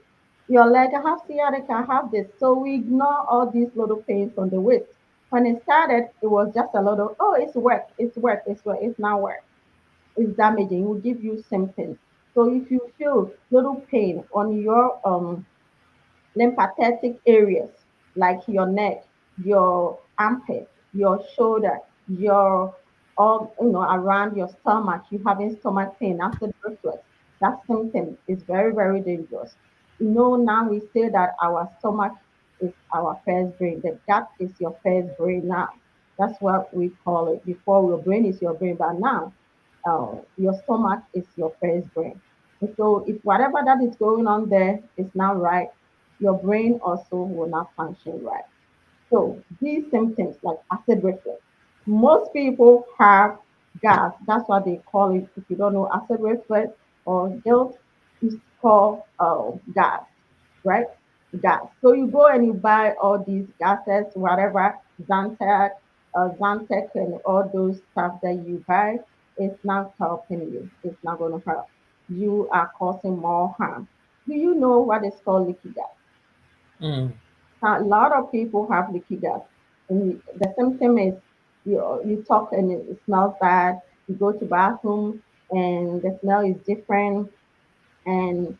You're like, I have sciatica, I have this. So we ignore all these little pains on the waist. When it started, it was just a little, oh, it's work, it's work, it's work, it's not work. It's damaging. It will give you symptoms. So if you feel little pain on your lymphatic areas, like your neck, your armpit, your shoulder, your all around your stomach, you having stomach pain, acid reflux. That symptom is very, very dangerous. Now we say that our stomach is our first brain. The gut is your first brain now. That's what we call it. Before, your brain is your brain, but now your stomach is your first brain. And so if whatever that is going on there is not right, your brain also will not function right. So these symptoms like acid reflux, most people have gas. That's what they call it. If you don't know acid reflux or guilt, it's called gas, right? Gas. So you go and you buy all these gases, whatever, Zantac, and all those stuff that you buy. It's not helping you. It's not going to help. You are causing more harm. Do you know what is called leaky gut? Mm. A lot of people have leaky gut, and the symptom is you talk and it smells bad. You go to bathroom and the smell is different, and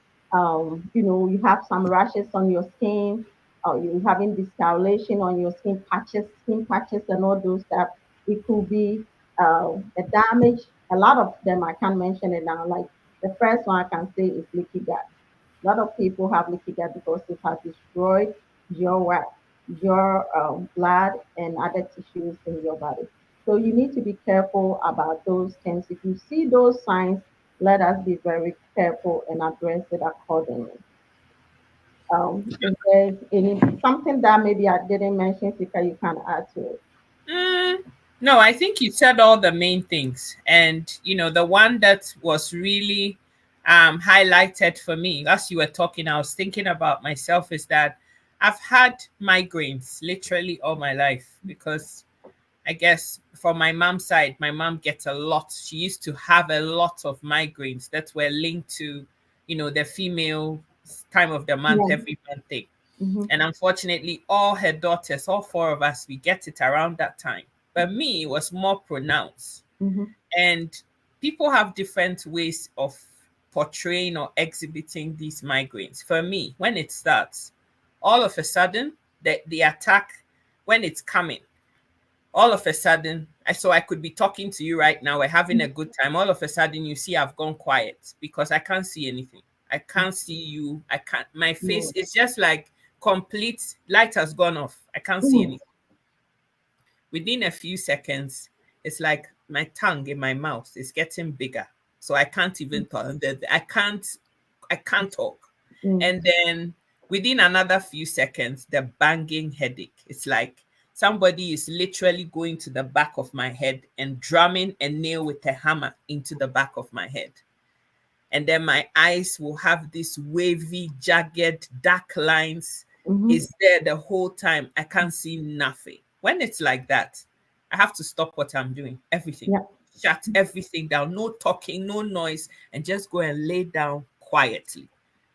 you have some rashes on your skin, or you're having discoloration on your skin patches, and all those stuff. It could be a damage. A lot of them I can't mention it now. Like the first one I can say is leaky gut. A lot of people have leaky gut because it has destroyed your what, your blood and other tissues in your body. So you need to be careful about those things. If you see those signs, let us be very careful and address it accordingly. If there's any something that maybe I didn't mention, Sika, you can add to it. Mm, no, I think you said all the main things. And, the one that was really highlighted for me as you were talking, I was thinking about myself is that I've had migraines literally all my life because I guess from my mom's side, my mom gets a lot. She used to have a lot of migraines that were linked to, the female time of the month, Yeah. every month thing. Mm-hmm. And unfortunately, all her daughters, all four of us, we get it around that time. But me, it was more pronounced. Mm-hmm. And people have different ways of portraying or exhibiting these migraines. For me, when it starts, all of a sudden, the attack, when it's coming, all of a sudden, so I could be talking to you right now, we're having a good time. All of a sudden, you see I've gone quiet because I can't see anything. I can't see you. I can't, my face Yes. is just like complete light has gone off. I can't see Mm-hmm. anything. Within a few seconds, it's like my tongue in my mouth is getting bigger. So I can't even talk. I can't talk. Mm-hmm. And then within another few seconds, the banging headache. It's like somebody is literally going to the back of my head and drumming a nail with a hammer into the back of my head. And then my eyes will have this wavy, jagged, dark lines. Mm-hmm. Is there the whole time. I can't see nothing. When it's like that, I have to stop what I'm doing, everything, Yeah. shut everything down, no talking, no noise, and just go and lay down quietly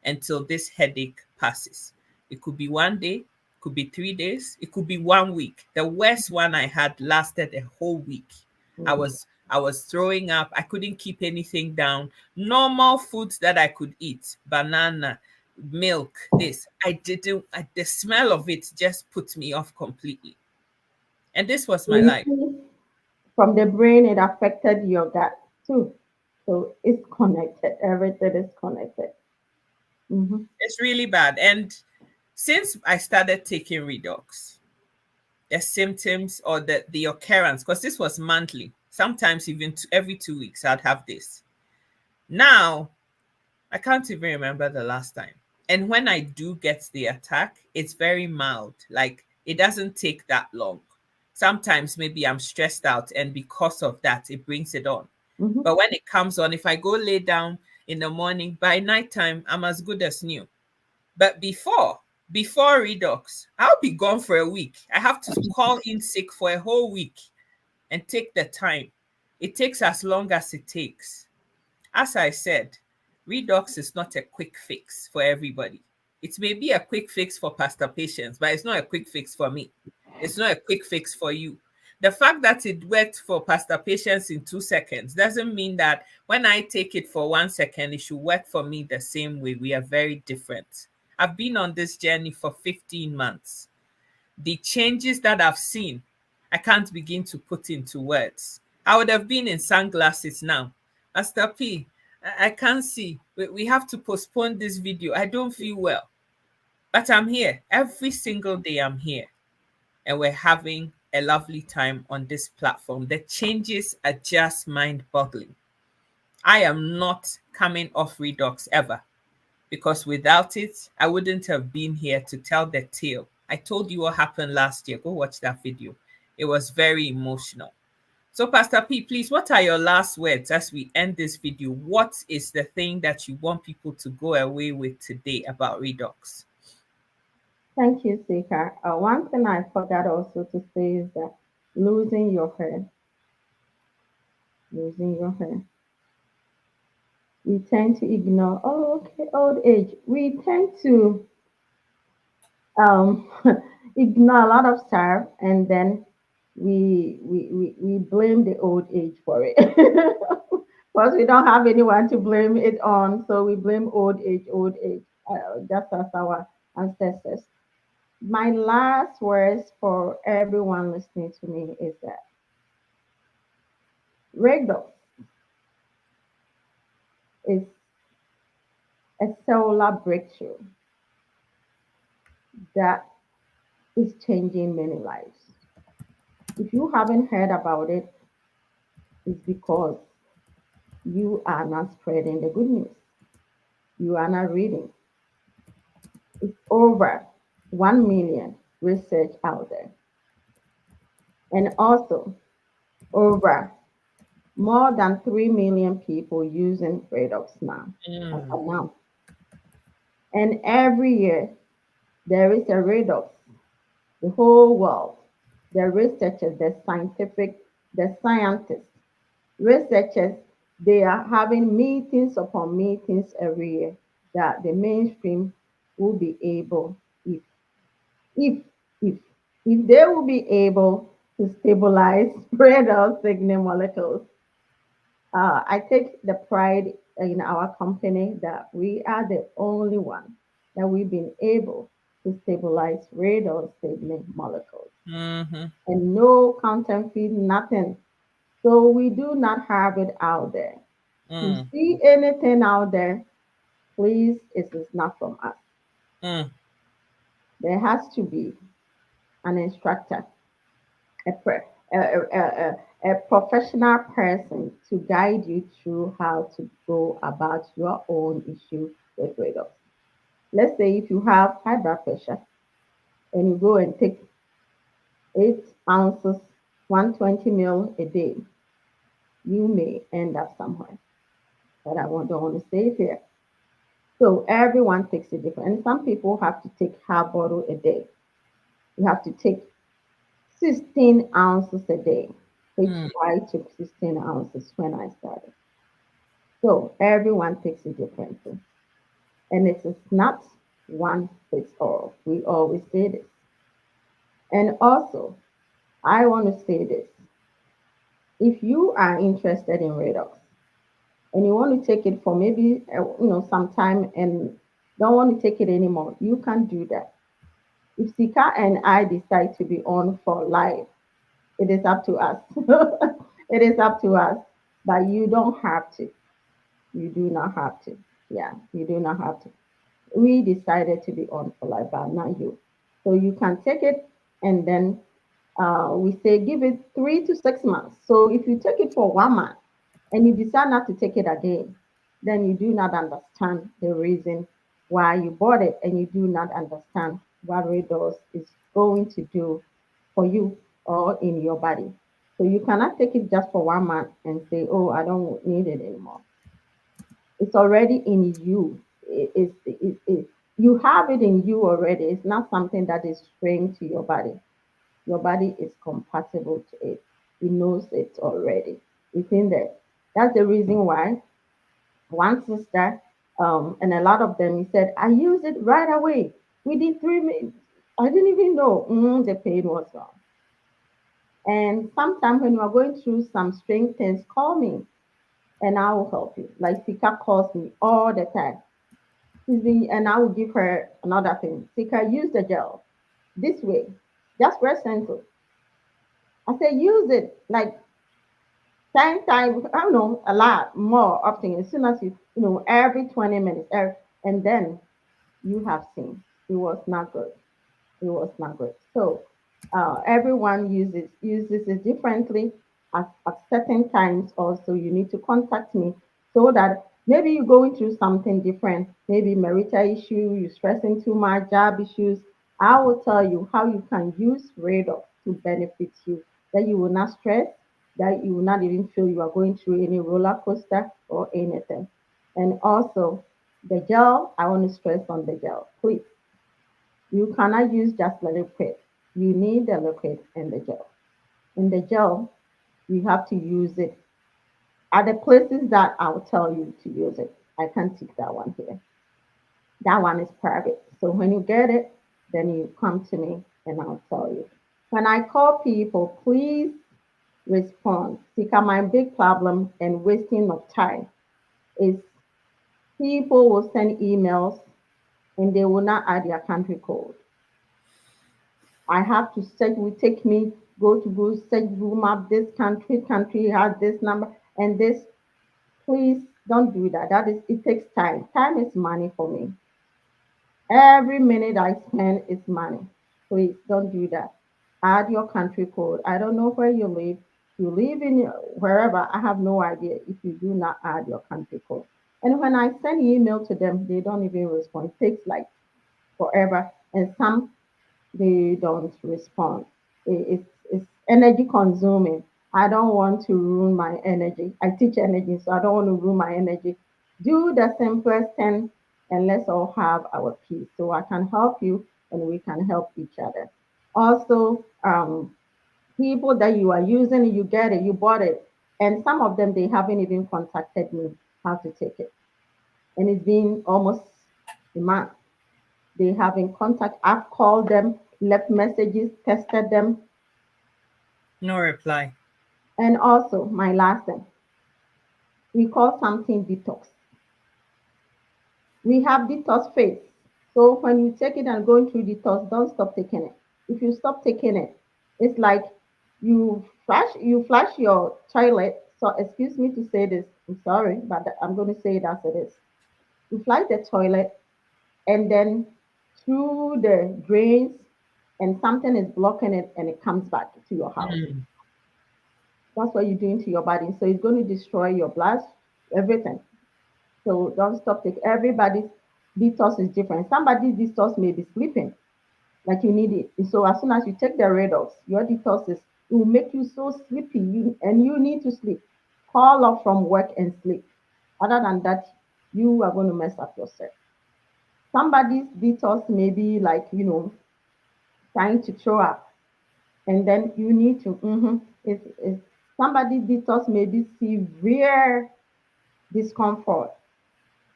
until this headache passes. It could be one day, it could be 3 days, it could be 1 week. The worst one I had lasted a whole week. I Mm-hmm. was I was throwing up. I couldn't keep anything down. Normal foods that I could eat, banana, milk, this. I didn't, the smell of it just put me off completely. And this was So my you life. see, from the brain, it affected your gut too. So it's connected. Everything is connected. Mm-hmm. It's really bad. And since I started taking Redox, the symptoms or the occurrence, because this was monthly, sometimes even every 2 weeks, I'd have this. Now, I can't even remember the last time. And when I do get the attack, it's very mild. Like it doesn't take that long. Sometimes maybe I'm stressed out, and because of that, it brings it on. Mm-hmm. But when it comes on, if I go lay down in the morning, by nighttime, I'm as good as new. But before Redox, I'll be gone for a week. I have to call in sick for a whole week and take the time. It takes as long as it takes. As I said, Redox is not a quick fix for everybody. It may be a quick fix for Pastor Patience, but it's not a quick fix for me. It's not a quick fix for you. The fact that it worked for Pastor Patience in 2 seconds doesn't mean that when I take it for 1 second, it should work for me the same way. We are very different. I've been on this journey for 15 months. The changes that I've seen, I can't begin to put into words. I would have been in sunglasses now. Pastor P, I can't see. We have to postpone this video. I don't feel well. But I'm here. Every single day I'm here. And we're having a lovely time on this platform. The changes are just mind boggling. I am not coming off Redox ever, because without it, I wouldn't have been here to tell the tale. I told you what happened last year. Go watch that video. It was very emotional. So, Pastor P, please, what are your last words as we end this video? What is the thing that you want people to go away with today about Redox? Thank you, Sika. One thing I forgot also to say is that losing your hair, losing your hair. We tend to ignore, oh, okay, old age. We tend to um, ignore a lot of stuff, and then we blame the old age for it. Because we don't have anyone to blame it on, so we blame old age, just as our ancestors. My last words for everyone listening to me is that Redox is a cellular breakthrough that is changing many lives. If you haven't heard about it, it's because you are not spreading the good news. You are not reading. It's over 1 million research out there. And also over more than 3 million people using Redox now. As Mm, of now. And every year there is a Redox. The whole world, the researchers, the scientific, the scientists, researchers, they are having meetings upon meetings every year that the mainstream will be able, if, if, if they will be able to stabilize radar signal molecules. I take the pride in our company that we are the only one that we've been able to stabilize radar signal molecules, mm-hmm, and no counterfeit, nothing. So we do not have it out there. If you mm, see anything out there, please, it is not from us. mm, There has to be an instructor, a, pre- a professional person to guide you through how to go about your own issue with redox. Let's say if you have high blood pressure and you go and take 8 ounces, 120 mil a day, you may end up somewhere. But don't want to say it here. So everyone takes it different. And some people have to take half bottle a day. You have to take 16 ounces a day, which mm, I took 16 ounces when I started. So everyone takes it differently. And it is not one fits all. We always say this. And also, I want to say this. If you are interested in redox and you want to take it for maybe some time and don't want to take it anymore, you can do that. If Sika and I decide to be on for life, it is up to us. It is up to us. But you don't have to. You do not have to. Yeah, you do not have to. We decided to be on for life, but not you. So you can take it, and then we say give it 3 to 6 months. So if you take it for 1 month and you decide not to take it again, then you do not understand the reason why you bought it, and you do not understand what Redox is going to do for you or in your body. So you cannot take it just for 1 month and say, oh, I don't need it anymore. It's already in you. You have it in you already. It's not something that is strange to your body. Your body is compatible to it. It knows it already. It's in there. That's the reason why one sister, and a lot of them, he said, I use it right away. Within 3 minutes. I didn't even know the pain was gone. And sometimes when you are going through some strange things, call me and I will help you. Like Sika calls me all the time. And I will give her another thing. Sika, use the gel this way. Just press central. I say use it like 10 times, I don't know, a lot more often. As soon as every 20 minutes, and then you have seen it was not good. It was not good. So everyone uses it differently at certain times. Also, you need to contact me so that maybe you're going through something different, maybe marital issue, you're stressing too much, job issues. I will tell you how you can use Radar to benefit you, that you will not stress, that you will not even feel you are going through any roller coaster or anything. And also, the gel, I want to stress on the gel. Please, you cannot use just the liquid. You need the liquid and the gel. In the gel, you have to use it at the places that I'll tell you to use it. I can't take that one here. That one is private. So when you get it, then you come to me and I'll tell you. When I call people, please respond. Because my big problem and wasting of time is people will send emails and they will not add their country code. I have to search, will take me, go to Google, search Google Map, this country has this number and this. Please don't do that. That is, it takes time. Time is money for me. Every minute I spend is money. Please don't do that. Add your country code. I don't know where you live. You live in wherever. I have no idea if you do not add your country code. And when I send email to them, they don't even respond. It takes like forever. And some they don't respond. It's energy consuming. I don't want to ruin my energy. I teach energy, so I don't want to ruin my energy. Do the simplest thing and let's all have our peace. So I can help you and we can help each other. Also, people that you are using, you get it, you bought it. And some of them, they haven't even contacted me how to take it. And it's been almost a month. They have in contact. I've called them, left messages, tested them. No reply. And also, my last thing, we call something detox. We have detox phase. So when you take it and going through detox, don't stop taking it. If you stop taking it, it's like you flush your toilet. So excuse me to say this. I'm sorry, but I'm going to say it as it is. You flush the toilet and then through the drains and something is blocking it and it comes back to your house. Mm. That's what you're doing to your body. So it's going to destroy your blood, everything. So don't stop taking. Everybody's detox is different. Somebody's detox may be sleeping, like you need it. So as soon as you take the Redox, your detox is it will make you so sleepy, and you need to sleep. Call off from work and sleep. Other than that, you are going to mess up yourself. Somebody's detox may be like trying to throw up, and then you need to. It's somebody detox may be severe discomfort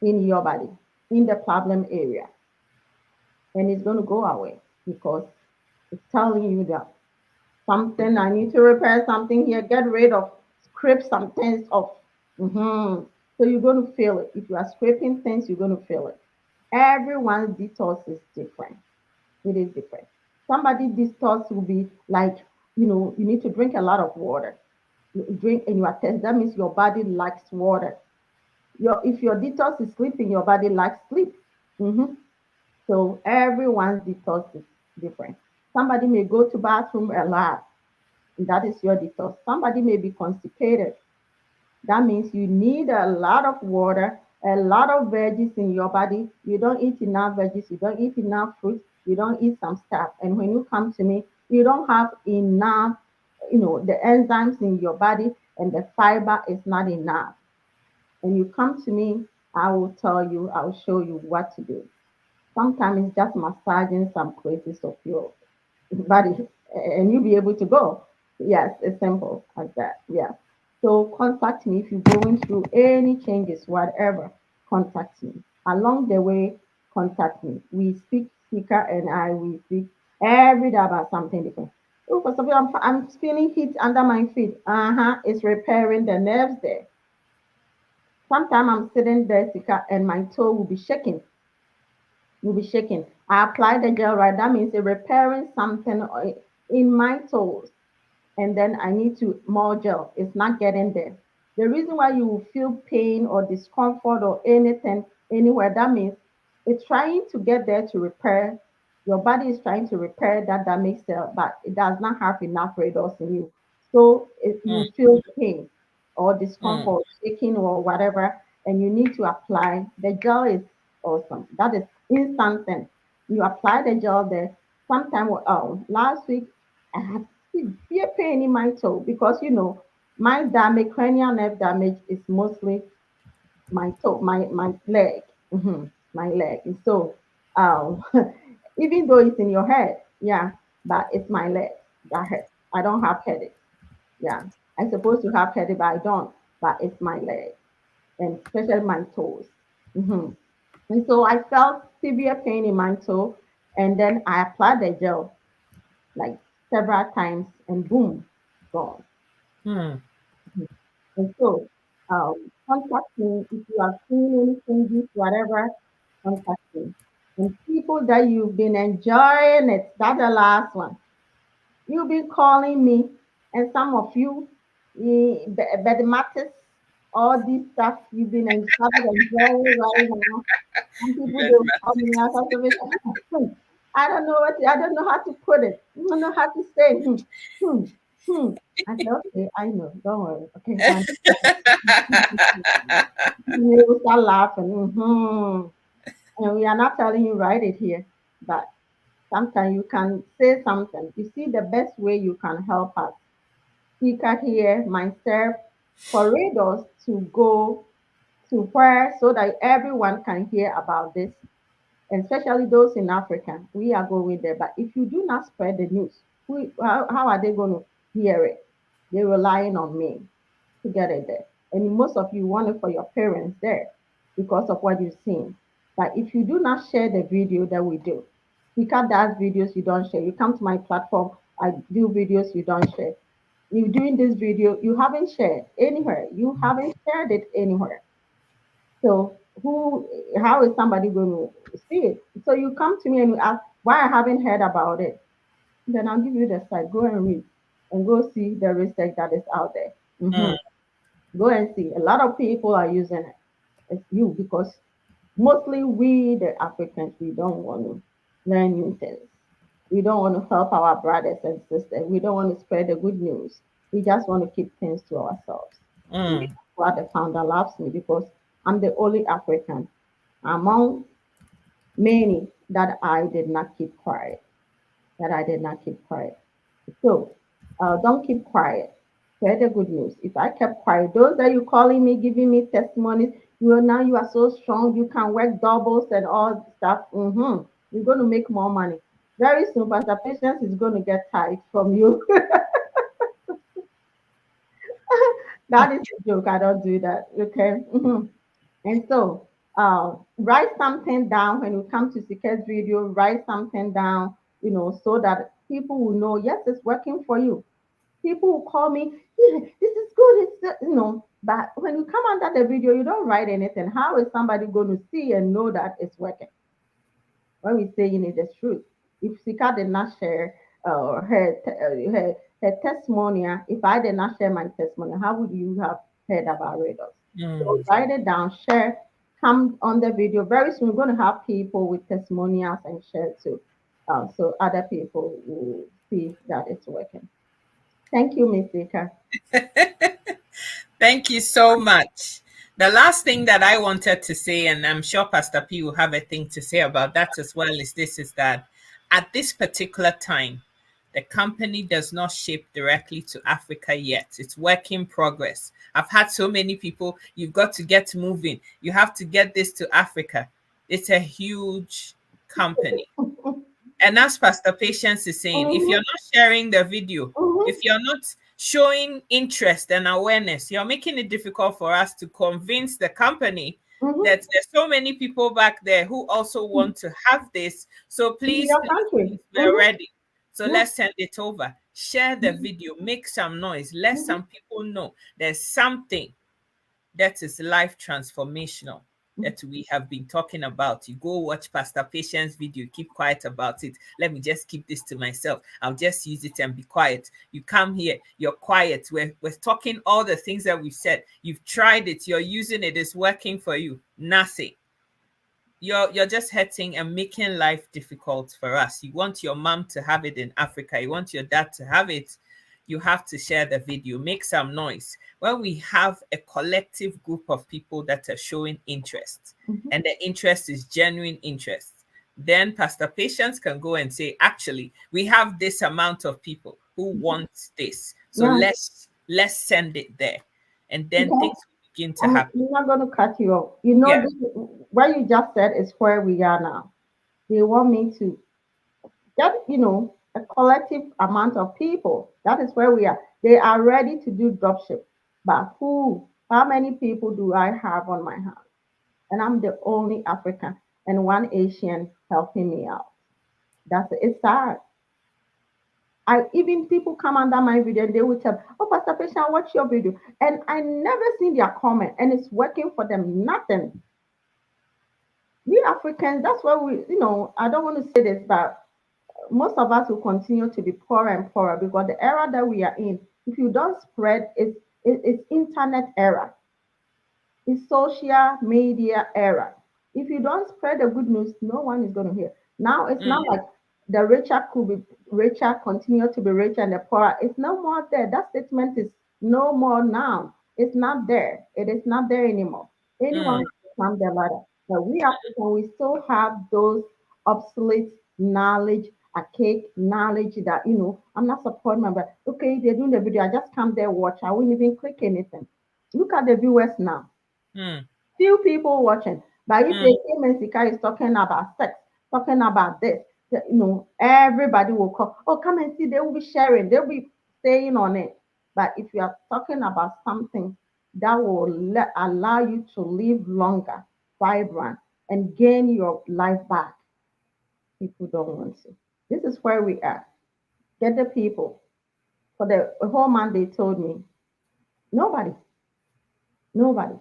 in your body, in the problem area, and it's going to go away because it's telling you that something I need to repair something here, get rid of, scrape some things off. So you're going to feel it. If you are scraping things, you're going to feel it. Everyone's detox is different. It is different. Somebody detox will be like, you need to drink a lot of water. You drink and you are test. That means your body likes water. If your detox is sleeping, your body likes sleep. hmm So everyone's detox is different. Somebody may go to bathroom a lot. That is your detox. Somebody may be constipated. That means you need a lot of water, a lot of veggies in your body. You don't eat enough veggies, you don't eat enough fruit, you don't eat some stuff. And when you come to me, you don't have enough, the enzymes in your body and the fiber is not enough. And you come to me, I will tell you, I'll show you what to do. Sometimes it's just massaging some places of your body and you'll be able to go. Yes, it's simple as that. Yeah. So contact me if you're going through any changes, whatever, contact me. Along the way, contact me. We speak, Speaker and I, we speak every day about something different. Oh, first of all, I'm feeling heat under my feet. It's repairing the nerves there. Sometimes I'm sitting there, Sika, and my toe will be shaking. Will be shaking. I apply the gel right. That means it's repairing something in my toes. and then I need to more gel. It's not getting there. The reason why you will feel pain or discomfort or anything anywhere, that means it's trying to get there to repair. Your body is trying to repair that damaged cell, but it does not have enough radars in you. So mm, you feel pain or mm, discomfort, shaking or whatever, and you need to apply. The gel is awesome. That is instant thing. You apply the gel there. Sometime last week I had severe pain in my toe because my damage, cranial nerve damage is mostly my toe, my leg, my leg. And so, um, even though it's in your head, yeah, but it's my leg that hurts. I don't have headache. Yeah, I'm supposed to have headache, but I don't. But it's my leg and especially my toes. hmm And so I felt severe pain in my toe, and then I applied the gel like several times, and boom, gone. mm. Mhm. And so, contact me if you are seeing any changes, whatever, contact me. And people that you've been enjoying it, that's the last one. You've been calling me, and some of you, the matters, all this stuff you've been started enjoying right now. Some people they Very will call me much. out of it. I don't know I don't know how to put it. I don't know how to say. Hmm, hmm. I said, okay, I know. Don't worry. Okay, and you will start laughing. And we are not telling you write it here, but sometimes you can say something. You see, the best way you can help us, speaker here, myself, for readers to go to where so that everyone can hear about this, especially those in Africa. We are going there. But if you do not spread the news, how are they going to hear it? They're relying on me to get it there. And most of you want it for your parents there because of what you've seen. But if you do not share the video that we do, Speaker does videos you don't share. You come to my platform, I do videos you don't share. You doing this video, you haven't shared anywhere. You haven't shared it anywhere. So how is somebody going to see it? So you come to me and you ask why I haven't heard about it. Then I'll give you the site. Go and read and go see the research that is out there. Mm, Go and see. A lot of people are using it. It's you because mostly we, the Africans, we don't want to learn new things. We don't want to help our brothers and sisters. We don't want to spread the good news. We just want to keep things to ourselves. Maybe mm, that's why the founder loves me because I'm the only African among many that I did not keep quiet. That I did not keep quiet. So don't keep quiet. Share the good news. If I kept quiet, those that you calling me, giving me testimonies, now you are so strong, you can work doubles and all stuff. You're going to make more money. Very soon, Pastor Patience is going to get tired from you. That is a joke. I don't do that. Okay. And so, write something down when you come to Secret Video. Write something down, so that people will know. Yes, it's working for you. People will call me. Yeah, this is good. But when you come under the video, you don't write anything. How is somebody going to see and know that it's working? When we saying it the truth. If Sika did not share her testimonial, if I did not share my testimony, how would you have heard about Rados? So mm. write it down, share, come on the video. Very soon we're going to have people with testimonials and share too. So other people will see that it's working. Thank you, Miss Sika. Thank you so much. The last thing that I wanted to say, and I'm sure Pastor P will have a thing to say about that as well, is that at this particular time, the company does not ship directly to Africa yet. It's work in progress. I've had so many people, you've got to get moving. You have to get this to Africa. It's a huge company. And as Pastor Patience is saying, if you're Mhm, not sharing the video, mhm, if you're not showing interest and awareness, you're making it difficult for us to convince the company mhm. that there's so many people back there who also want to have this. So In please, your please, country. please, we're ready. So Yeah. let's send it over. Share the video, make some noise, let Mhm. some people know there's something that is life transformational. that we have been talking about. You go watch Pastor Patience video, keep quiet about it. Let me just keep this to myself. I'll just use it and be quiet. You come here, you're quiet. We're talking all the things that we've said. You've tried it, you're using it, it's working for you. Nothing. You're just hurting and making life difficult for us. You want your mom to have it in Africa, you want your dad to have it. You have to share the video, make some noise. When we have a collective group of people that are showing interest, and the interest is genuine interest, then Pastor Patience can go and say, actually, we have this amount of people who want this. So Yeah. let's send it there. And then Okay. things will begin to happen. I'm not going to cut you off. You know, Yeah. this, what you just said is where we are now. They want me to get, a collective amount of people. That is where we are. They are ready to do dropship. But how many people do I have on my hands? And I'm the only African and one Asian helping me out. It's sad. I even people come under my video and they will tell, oh, Pastor Patient, watch your video. And I never seen their comment and it's working for them. Nothing. We Africans, that's why I don't want to say this, but most of us will continue to be poorer and poorer because the era that we are in, if you don't spread, it's internet era, it's social media era. If you don't spread the good news, no one is going to hear. Now it's not like the richer could be richer, continue to be richer, and the poorer. It's no more there. That statement is no more now. It's not there. It is not there anymore. Anyone Mm, can climb the ladder. But we African, we still have those obsolete knowledge, archaic knowledge that, I'm not supporting my, but okay, they're doing the video. I just come there, watch. I won't even click anything. Look at the viewers now. mm, Few people watching. But if mm, they came and Sika is talking about sex, talking about this, everybody will come. Oh, come and see. They will be sharing. They'll be staying on it. But if you are talking about something that will allow you to live longer, vibrant, and gain your life back, people don't want to. This is where we are. Get the people. For the whole month, they told me nobody, nobody.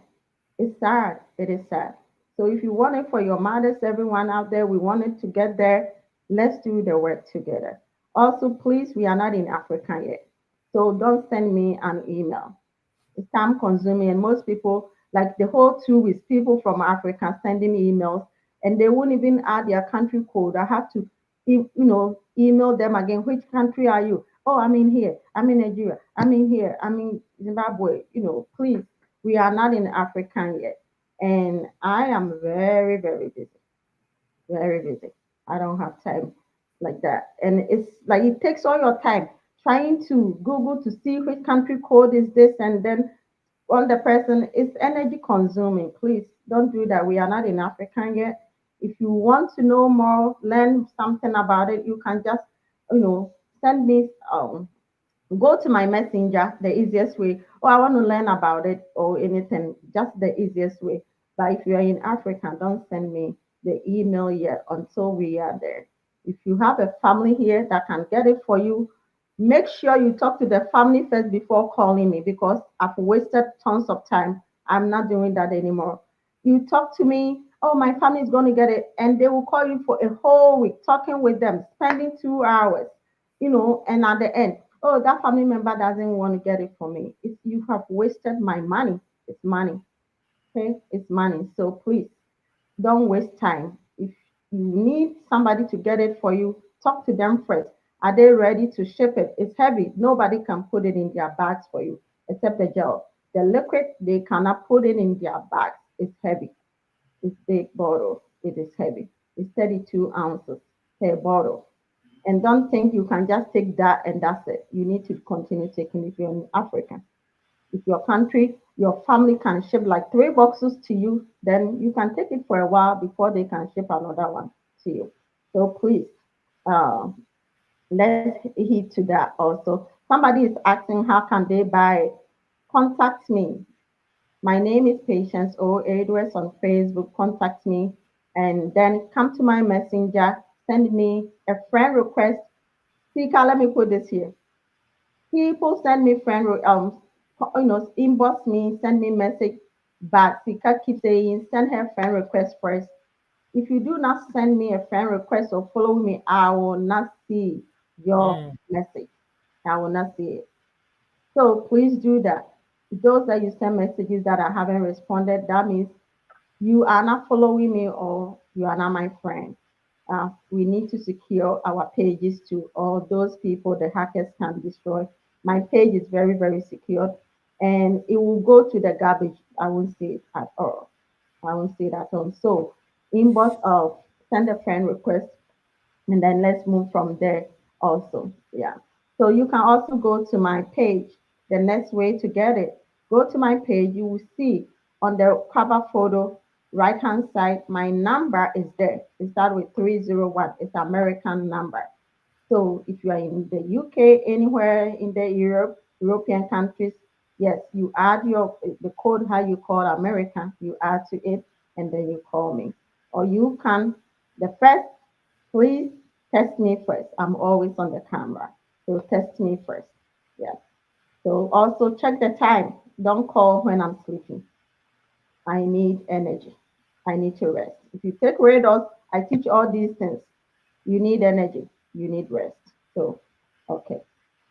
It's sad. It is sad. So if you want it for your mothers, everyone out there, we wanted to get there. Let's do the work together. Also, please, we are not in Africa yet. So don't send me an email. It's time consuming. And most people, like the whole 2 weeks, people from Africa sending emails and they won't even add their country code. I have to, email them again. Which country are you? Oh, I'm in here. I'm in Nigeria. I'm in here. I'm in Zimbabwe. Please, we are not in Africa yet. And I am very, very busy. Very busy. I don't have time like that. And it's like it takes all your time trying to Google to see which country code is this and then on the person. It's energy consuming. Please don't do that. We are not in Africa yet. If you want to know more, learn something about it, you can just, send me, go to my messenger, the easiest way. Oh, I want to learn about it or anything, just the easiest way. But if you're in Africa, don't send me the email yet until we are there. If you have a family here that can get it for you, make sure you talk to the family first before calling me because I've wasted tons of time. I'm not doing that anymore. You talk to me, oh, my family is going to get it, and they will call you for a whole week, talking with them, spending 2 hours, and at the end, oh, that family member doesn't want to get it for me. If you have wasted my money, it's money. Okay, it's money. So please don't waste time. If you need somebody to get it for you, talk to them first. Are they ready to ship it? It's heavy. Nobody can put it in their bags for you except the gel. The liquid, they cannot put it in their bags. It's heavy. It's big bottle. It is heavy. It's 32 ounces per bottle. And don't think you can just take that and that's it. You need to continue taking if you're in Africa. If your country, your family can ship like 3 boxes to you, then you can take it for a while before they can ship another one to you. So please, uh, let's heed to that also. Somebody is asking how can they buy it? Contact me. My name is Patience O. Edwards on Facebook. Contact me and then come to my messenger. Send me a friend request. Speaker, let me put this here. People send me inbox me, send me message. But Sika keeps saying, send her friend request first. If you do not send me a friend request or follow me, I will not see your Mm. message. I will not see it. So please do that. Those that you send messages that I haven't responded, that means you are not following me or you are not my friend. We need to secure our pages to all those people the hackers can destroy. My page is very, very secure and it will go to the garbage. I won't see it at all. I won't see it at all. So inbox of send a friend request and then let's move from there also. Yeah. So you can also go to my page. The next way to get it, go to my page. You will see on the cover photo, right hand side, my number is there. It starts with 301. It's American number. So if you are in the UK, anywhere in the European countries, yes, you add the code how you call American, you add to it, and then you call me. Or you can the first, please test me first. I'm always on the camera. So test me first. Yes. So also check the time. Don't call when I'm sleeping. I need energy. I need to rest. If you take Redos, I teach all these things. You need energy. You need rest. So, okay.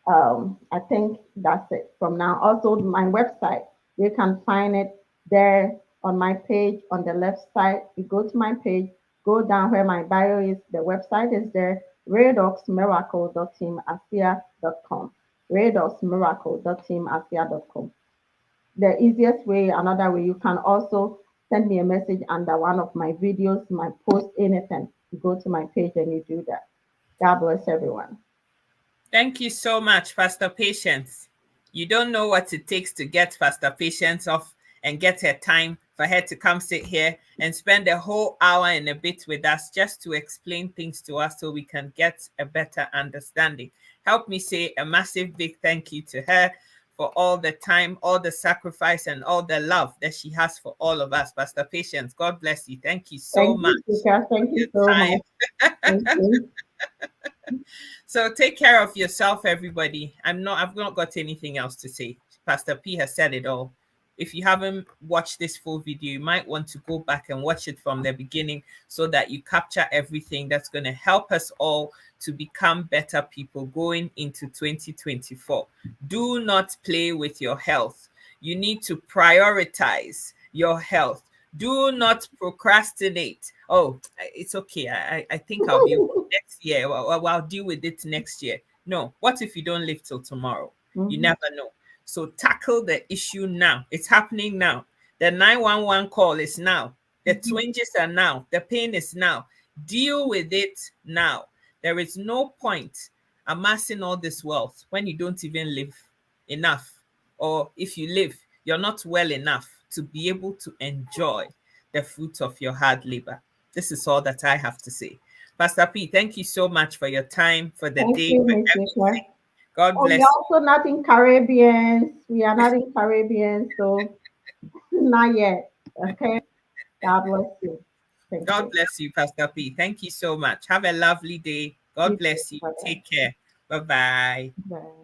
I think that's it from now. Also, my website, you can find it there on my page on the left side. You go to my page, go down where my bio is. The website is there, redoxmiracle.teamasia.com. Redoxmiracle.teamasia.com. The easiest way, another way, you can also send me a message under one of my videos, my post, anything. You go to my page and you do that. God bless everyone. Thank you so much, Pastor Patience. You don't know what it takes to get Pastor Patience off and get her time for her to come sit here and spend a whole hour and a bit with us just to explain things to us so we can get a better understanding. Help me say a massive big thank you to her for all the time, all the sacrifice, and all the love that she has for all of us. Pastor Patience, God bless you. Thank you so Thank much you, Sika. for Thank you your so time. much. Thank you. So take care of yourself, everybody. I've not got anything else to say. Pastor P has said it all. If you haven't watched this full video, you might want to go back and watch it from the beginning so that you capture everything that's going to help us all to become better people going into 2024. Do not play with your health. You need to prioritize your health. Do not procrastinate. Oh, it's okay. I think I'll be next year. I'll deal with it next year. No. What if you don't live till tomorrow? You Mhm. never know. So tackle the issue now. It's happening now. The 911 call is now. The Mhm. twinges are now. The pain is now. Deal with it now. There is no point amassing all this wealth when you don't even live enough. Or if you live, you're not well enough to be able to enjoy the fruit of your hard labor. This is all that I have to say. Pastor P, thank you so much for your time, for the Thank day, you, for Miss Nika. everything. God Oh, we are bless also not in Caribbean. We are not in Caribbean, so not yet. Okay. God bless you. you. Thank God you. bless you, Pastor P. Thank you so much. Have a lovely day. You God too. bless you. Bye-bye. Take care. Bye bye. Bye.